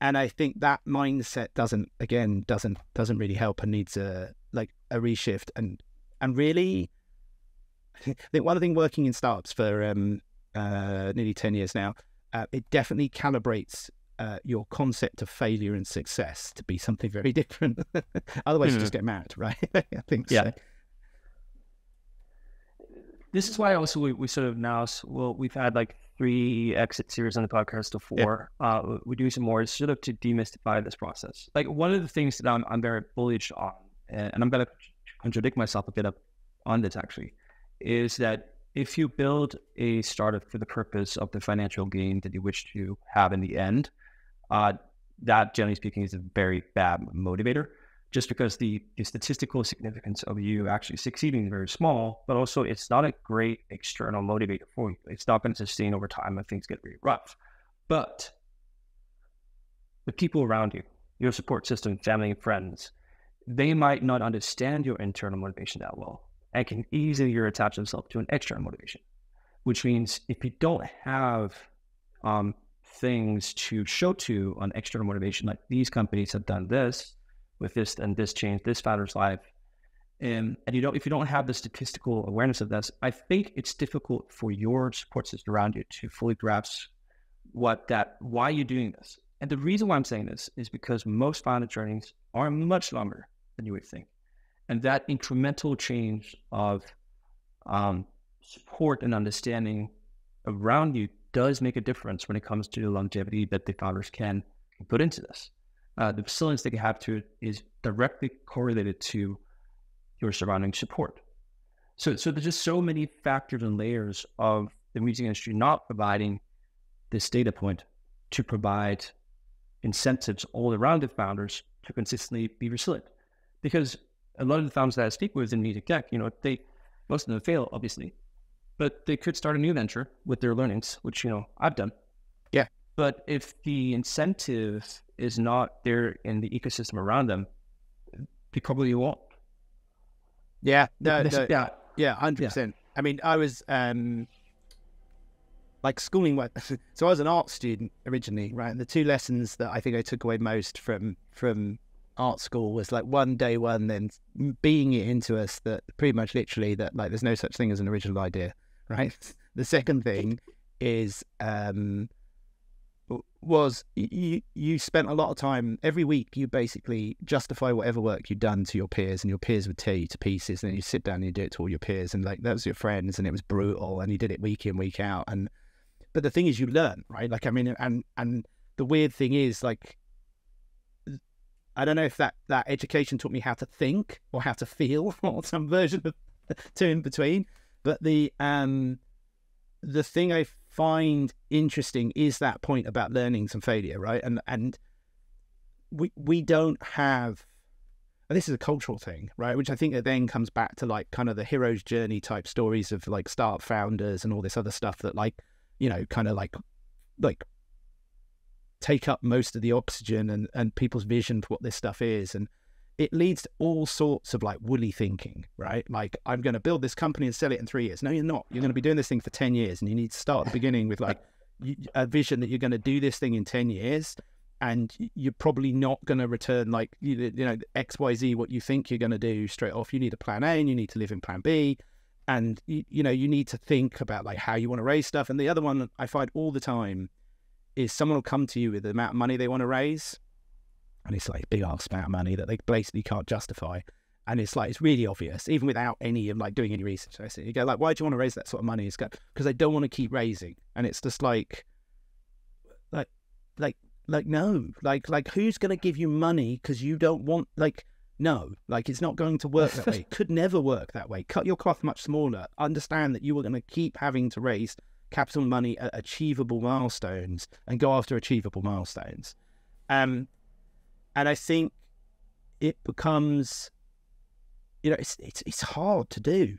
And I think that mindset doesn't really help and needs a reshift. And really, I think one thing working in startups for nearly 10 years now, it definitely calibrates your concept of failure and success to be something very different. Otherwise, you just get mad, right? I think so. This is why also we sort of now, we've had like 3 exit series on the podcast to 4. We do some more sort of to demystify this process. Like one of the things that I'm very bullish on, and I'm going to contradict myself a bit on this actually, is that if you build a startup for the purpose of the financial gain that you wish to have in the end, that generally speaking is a very bad motivator, just because the statistical significance of you actually succeeding is very small, but also it's not a great external motivator for you. It's not going to sustain over time if things get really rough. But the people around you, your support system, family and friends, they might not understand your internal motivation that well and can easily attach themselves to an external motivation, which means if you don't have things to show to on external motivation, like these companies have done this with this and this changed this founder's life, and if you don't have the statistical awareness of this, I think it's difficult for your support system around you to fully grasp why you're doing this. And the reason why I'm saying this is because most founder journeys are much longer than you would think. And that incremental change of support and understanding around you does make a difference when it comes to the longevity that the founders can put into this. The resilience they can have to it is directly correlated to your surrounding support. So there's just so many factors and layers of the music industry not providing this data point to provide incentives all around the founders to consistently be resilient. Because a lot of the founders that I speak with in music tech, most of them fail, obviously, but they could start a new venture with their learnings, which, I've done. Yeah. But if the incentive is not there in the ecosystem around them, they probably won't. Yeah. Yeah. 100%. I mean, I was schooling. So I was an art student originally, right? And the two lessons that I think I took away most from art school was day one, then being it into us that pretty much literally that there's no such thing as an original idea, right? The second thing is was you spent a lot of time every week. You basically justify whatever work you'd done to your peers, and your peers would tear you to pieces. And then you sit down and you do it to all your peers, and that was your friends, and it was brutal, and you did it week in, week out. But the thing is, you learn, right? And the weird thing is, I don't know if that education taught me how to think or how to feel or some version of two in between. But the thing I find interesting is that point about learnings and failure, right? And we don't have, and this is a cultural thing, right? Which I think it then comes back to kind of the hero's journey type stories of startup founders and all this other stuff that take up most of the oxygen and people's vision for what this stuff is. And it leads to all sorts of woolly thinking, right? I'm going to build this company and sell it in 3 years. No, you're not. You're going to be doing this thing for 10 years. And you need to start at the beginning with a vision that you're going to do this thing in 10 years. And you're probably not going to return XYZ, what you think you're going to do straight off. You need a plan A and you need to live in plan B. And, you need to think about how you want to raise stuff. And the other one I find all the time is someone will come to you with the amount of money they want to raise. And it's a big ass amount of money that they basically can't justify. And it's really obvious, even without any of doing any research. So you go why do you want to raise that sort of money? It's because they don't want to keep raising. And it's just no, who's going to give you money because you don't want, no, it's not going to work that way. It could never work that way. Cut your cloth much smaller. Understand that you are going to keep having to raise capital money at achievable milestones and go after achievable milestones. And I think it becomes, it's hard to do.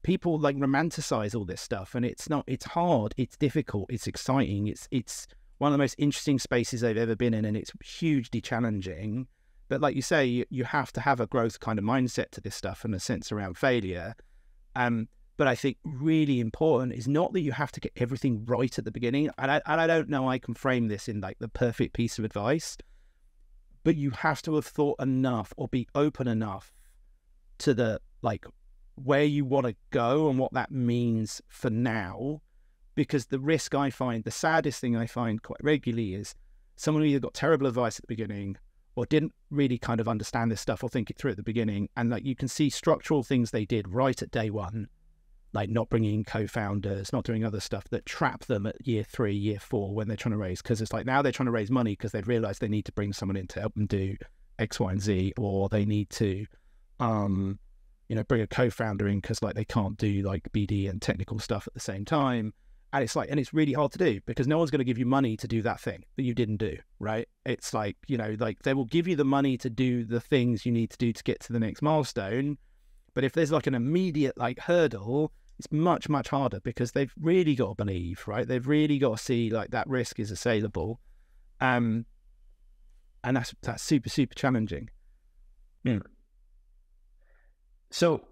People romanticize all this stuff, and it's not. It's hard. It's difficult. It's exciting. It's one of the most interesting spaces I've ever been in, and it's hugely challenging. But like you say, you have to have a growth kind of mindset to this stuff and a sense around failure. But I think really important is not that you have to get everything right at the beginning. And I don't know I can frame this in the perfect piece of advice, but you have to have thought enough or be open enough to the where you want to go and what that means for now. Because the risk I find, the saddest thing I find quite regularly is someone who either got terrible advice at the beginning or didn't really kind of understand this stuff or think it through at the beginning. And you can see structural things they did right at day one, not bringing in co-founders, not doing other stuff that trap them at year 3, year 4 when they're trying to raise. Because it's now they're trying to raise money because they've realized they need to bring someone in to help them do X, Y, and Z, or they need to bring a co-founder in because like they can't do like BD and technical stuff at the same time. And it's really hard to do because no one's going to give you money to do that thing that you didn't do, right? It's like, like they will give you the money to do the things you need to do to get to the next milestone. But if there's like an immediate like hurdle, it's much, much harder because they've really got to believe, right? They've really got to see like that risk is assailable. And that's super, super challenging. Mm. So,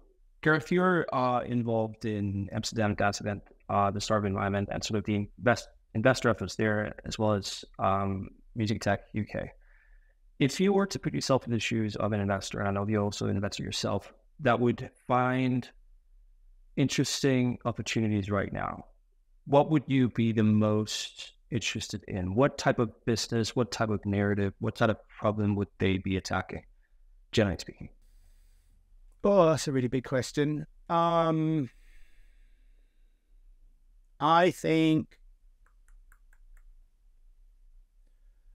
Gareth, you're involved in Amsterdam Dance Event, the Startup Environment, and sort of the investor efforts there, as well as Music Tech UK. If you were to put yourself in the shoes of an investor, and I know you're also an investor yourself, that would find interesting opportunities right now, what would you be the most interested in? What type of business, what type of narrative, what type of problem would they be attacking, generally speaking? Oh, that's a really big question. I think.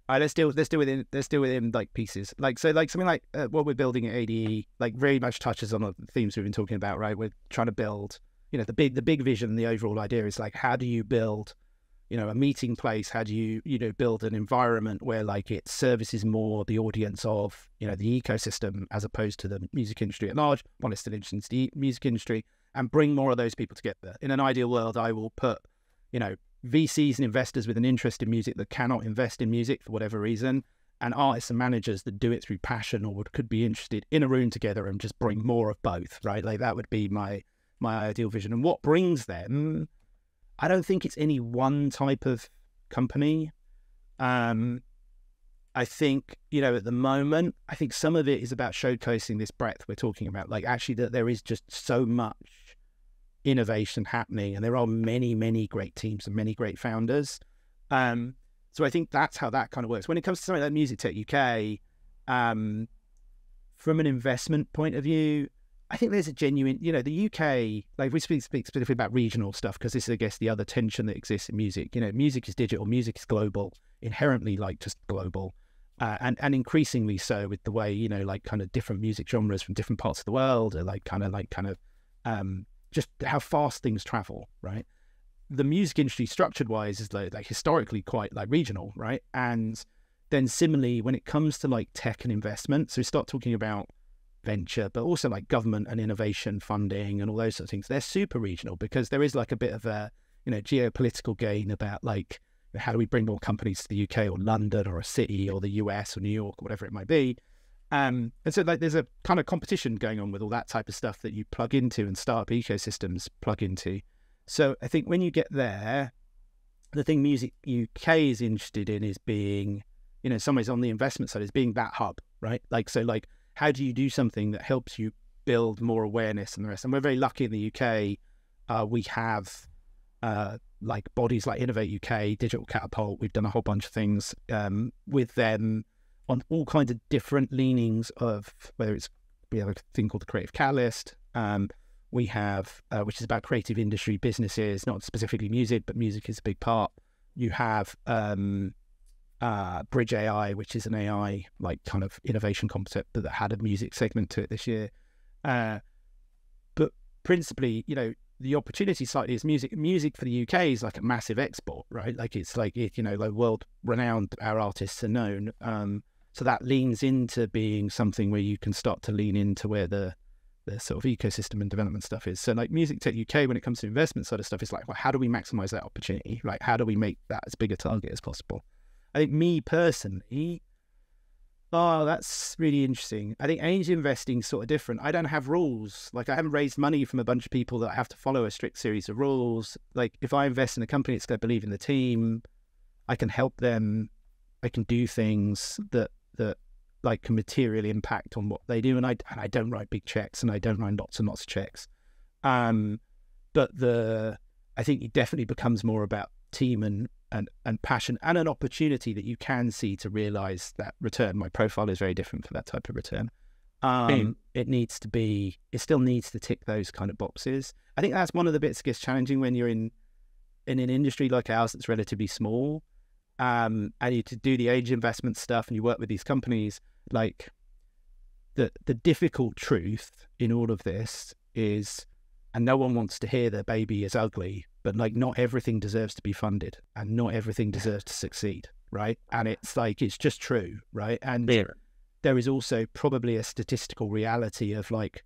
All right, let's deal within like pieces. Like something like what we're building at ADE, like very much touches on the themes we've been talking about, right? We're trying to build, the big vision, the overall idea is like, how do you build, a meeting place? How do you, build an environment where like it services more the audience of, the ecosystem as opposed to the music industry at large, while it's still interesting to the music industry, and bring more of those people together. In an ideal world, I will put, VCs and investors with an interest in music that cannot invest in music for whatever reason, and artists and managers that do it through passion or could be interested in a room together and just bring more of both, right? Like that would be my ideal vision. And what brings them, I don't think it's any one type of company. I think, at the moment, I think some of it is about showcasing this breadth we're talking about. Like actually that there is just so much innovation happening and there are many, many great teams and many great founders. So I think that's how that kind of works. When it comes to something like Music Tech UK, from an investment point of view, I think there's a genuine, the UK, like we speak specifically about regional stuff because this is, I guess, the other tension that exists in music. Music is digital, music is global, inherently like just global, and increasingly so with the way, like kind of different music genres from different parts of the world are like kind of just how fast things travel, right? The music industry structured wise is like historically quite like regional, right? And then similarly, when it comes to like tech and investment, so we start talking about venture, but also like government and innovation funding and all those sort of things, they're super regional because there is like a bit of a, geopolitical gain about like, how do we bring more companies to the UK or London or a city or the US or New York or whatever it might be. And so like there's a kind of competition going on with all that type of stuff that you plug into and startup ecosystems plug into. So I think when you get there, the thing Music UK is interested in is being, in some ways on the investment side, is being that hub, right? Like, so like, how do you do something that helps you build more awareness and the rest? And we're very lucky in the UK. We have like bodies like Innovate UK, Digital Catapult. We've done a whole bunch of things with them on all kinds of different leanings of whether it's, we have a thing called the Creative Catalyst. We have, which is about creative industry businesses, not specifically music, but music is a big part. You have Bridge AI, which is an AI like kind of innovation concept that had a music segment to it this year. But principally, the opportunity side is music. Music for the UK is like a massive export, right? Like it's like, like world renowned, our artists are known. So that leans into being something where you can start to lean into where the sort of ecosystem and development stuff is. So like Music Tech UK, when it comes to investment side of stuff, is like, well, how do we maximize that opportunity? Like, how do we make that as big a target as possible? I think me personally, that's really interesting. I think angel investing is sort of different. I don't have rules. Like I haven't raised money from a bunch of people that I have to follow a strict series of rules. Like if I invest in a company, it's going to believe in the team. I can help them. I can do things that like can materially impact on what they do. And I don't write big checks and I don't write lots and lots of checks. But I think it definitely becomes more about team and passion and an opportunity that you can see to realize that return. My profile is very different for that type of return. It still needs to tick those kind of boxes. I think that's one of the bits that gets challenging when you're in an industry like ours that's relatively small. And you to do the age investment stuff and you work with these companies, like the difficult truth in all of this is, and no one wants to hear the baby is ugly, but like not everything deserves to be funded and not everything deserves to succeed, right? And it's like, it's just true, right? And there is also probably a statistical reality of like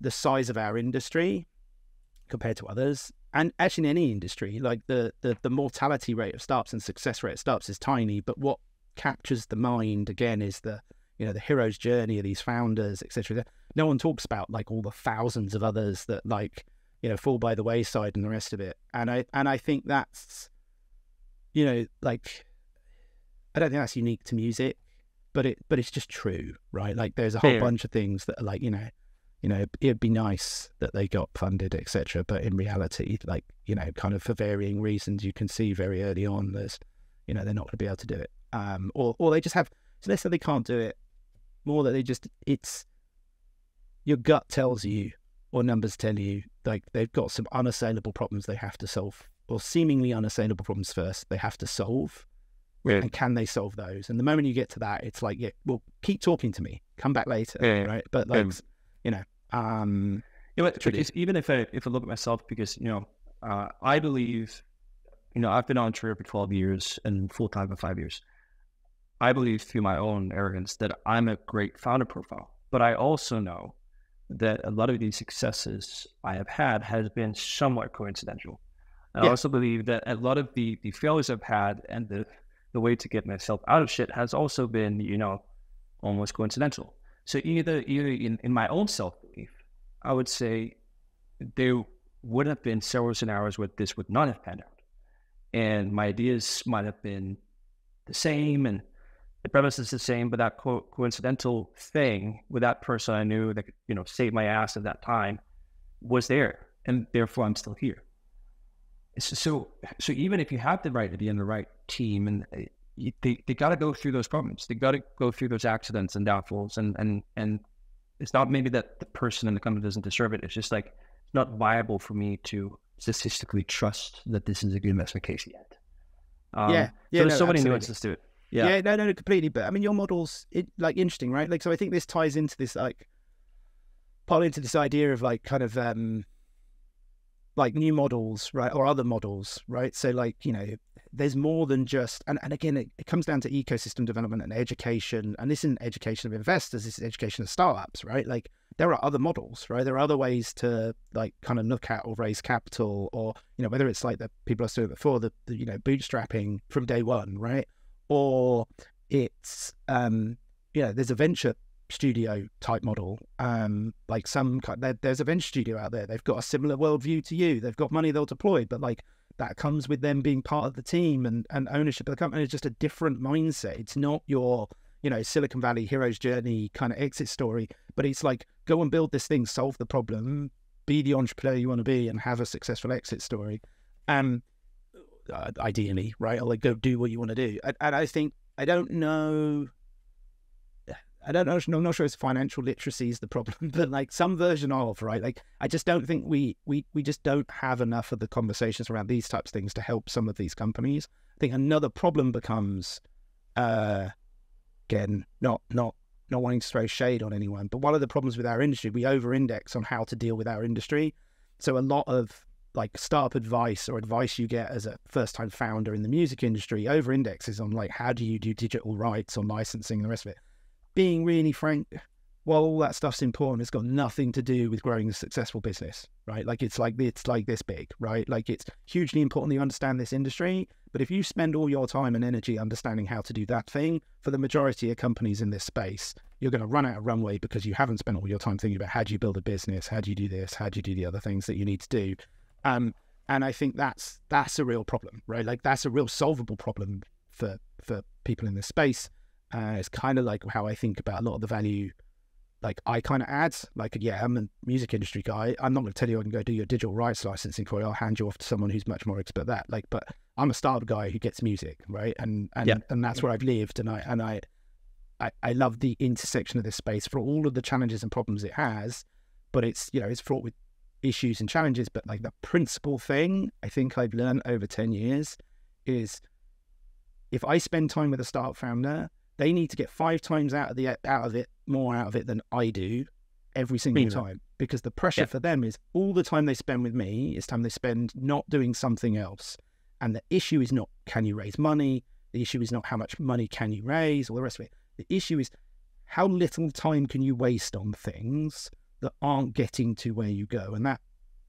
the size of our industry compared to others, and actually in any industry, like the mortality rate of startups and success rate of startups is tiny, but what captures the mind again is the hero's journey of these founders, etc. No one talks about like all the thousands of others that like, fall by the wayside and the rest of it. And I think that's, like, I don't think that's unique to music, but it's just true, right? Like there's a whole bunch of things that are like, it'd be nice that they got funded, etc. But in reality, like, kind of for varying reasons, you can see very early on there's, they're not going to be able to do it. Or they just have, it's less that they can't do it, more that they just, it's, your gut tells you, or numbers tell you, like they've got some unassailable problems they have to solve, or seemingly unassailable problems first they have to solve. And can they solve those? And the moment you get to that, it's like, well, keep talking to me, come back later, right? But like, it's, even if I look at myself, because I believe, I've been on Twitter for 12 years and full time for 5 years. I believe through my own arrogance that I'm a great founder profile, but I also know that a lot of these successes I have had has been somewhat coincidental. And I also believe that a lot of the failures I've had and the way to get myself out of shit has also been, almost coincidental. So either in my own self-belief, I would say there would have been several scenarios where this would not have panned out. And my ideas might have been the same and the premise is the same, but that coincidental thing with that person I knew that could, save my ass at that time was there. And therefore I'm still here. So even if you have the right idea and the right team, and they got to go through those problems. They got to go through those accidents and downfalls. And it's not maybe that the person in the company doesn't deserve it. It's just like, it's not viable for me to statistically trust that this is a good investment case yet. So there's so many nuances to it. No, completely. But I mean, your model's interesting, right? Like, so I think this ties into this, like, partly into this idea of like kind of like new models, right, or other models, right? So like, there's more than just, and again, it comes down to ecosystem development and education, and this isn't education of investors, this is education of startups, right? Like there are other models, right? There are other ways to like kind of look at or raise capital, or, whether it's like the people I said before, the bootstrapping from day one, right? Or it's, there's a venture studio type model, like there's a venture studio out there, they've got a similar worldview to you, they've got money they'll deploy, but like that comes with them being part of the team and ownership of the company. It's just a different mindset. It's not your Silicon Valley hero's journey kind of exit story, but it's like, go and build this thing, solve the problem, be the entrepreneur you want to be, and have a successful exit story, ideally, right? Or like go do what you want to do. And I think, I'm not sure it's financial literacy is the problem, but like some version of, right? Like, I just don't think we just don't have enough of the conversations around these types of things to help some of these companies. I think another problem becomes, again, not wanting to throw shade on anyone, but one of the problems with our industry, we over-index on how to deal with our industry. So a lot of like startup advice or advice you get as a first-time founder in the music industry over-indexes on like, how do you do digital rights or licensing and the rest of it. Being really frank, while all that stuff's important, it's got nothing to do with growing a successful business, right? Like it's like this big, right? Like it's hugely important that you understand this industry, but if you spend all your time and energy understanding how to do that thing, for the majority of companies in this space, you're going to run out of runway because you haven't spent all your time thinking about how do you build a business, how do you do this, how do you do the other things that you need to do. And I think that's a real problem, right? Like that's a real solvable problem for people in this space. It's kind of like how I think about a lot of the value, like I kind of add, like, I'm a music industry guy. I'm not going to tell you I can go do your digital rights licensing for you. I'll hand you off to someone who's much more expert at that. Like, but I'm a startup guy who gets music, right? And that's where I've lived. And I love the intersection of this space for all of the challenges and problems it has, but it's, it's fraught with issues and challenges. But like the principal thing I think I've learned over 10 years is if I spend time with a startup founder, they need to get 5 times more out of it than I do every single time, because the pressure for them is all the time they spend with me is time they spend not doing something else. And the issue is not, can you raise money? The issue is not how much money can you raise, all the rest of it. The issue is how little time can you waste on things that aren't getting to where you go. And that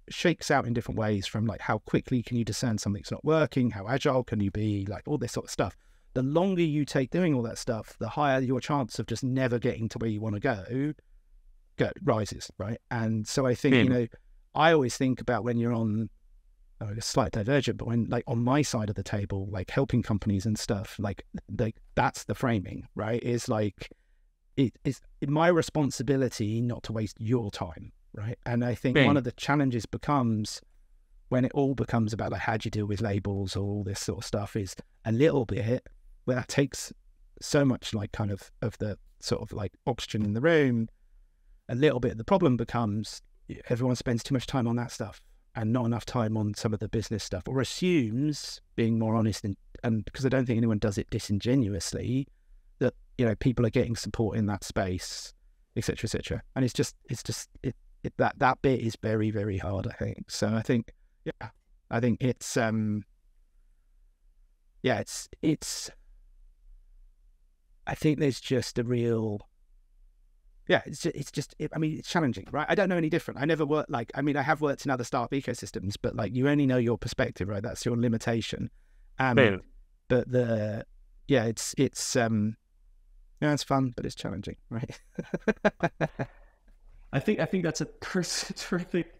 shakes out in different ways, from like how quickly can you discern something's not working, how agile can you be, like all this sort of stuff. The longer you take doing all that stuff, the higher your chance of just never getting to where you want to go rises, right? And so I think, you know, I always think about when you're on, a slight divergent, but when like on my side of the table, like helping companies and stuff, like that's the framing, right? Is like, it's my responsibility not to waste your time, right? And I think one of the challenges becomes when it all becomes about like how do you deal with labels or all this sort of stuff, is a little bit where that takes so much like kind of the sort of like oxygen in the room. A little bit of the problem becomes everyone spends too much time on that stuff and not enough time on some of the business stuff, or assumes, being more honest, and because I don't think anyone does it disingenuously, that, you know, people are getting support in that space, etc., etc. And it's just that bit is very, very hard, I think. So I think, I think it's I think there's just a real, I mean, it's challenging, right? I don't know any different. I never worked I have worked in other startup ecosystems, but like you only know your perspective, right? That's your limitation. But it's fun, but it's challenging, right? I think that's a terrific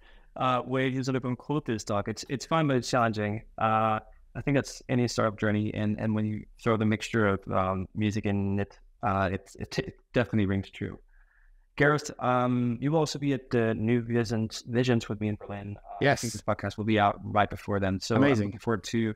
way to sort of conclude this talk. It's fun, but it's challenging. I think that's any startup journey, and when you throw the mixture of music in it, it definitely rings true. Gareth, you will also be at the New Visions with me in Berlin. Yes. I think this podcast will be out right before then. So amazing. I'm looking forward to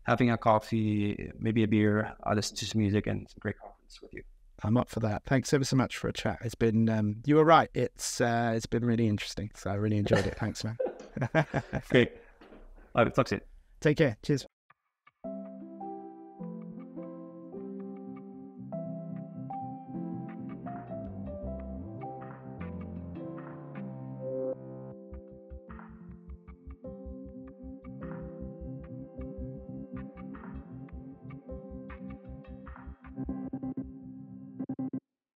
having a coffee, maybe a beer, listen to some music, and some great conference with you. I'm up for that. Thanks ever so much for a chat. It's been, you were right. It's been really interesting. So I really enjoyed it. Thanks, man. Great. All right, talk to you. Take care. Cheers.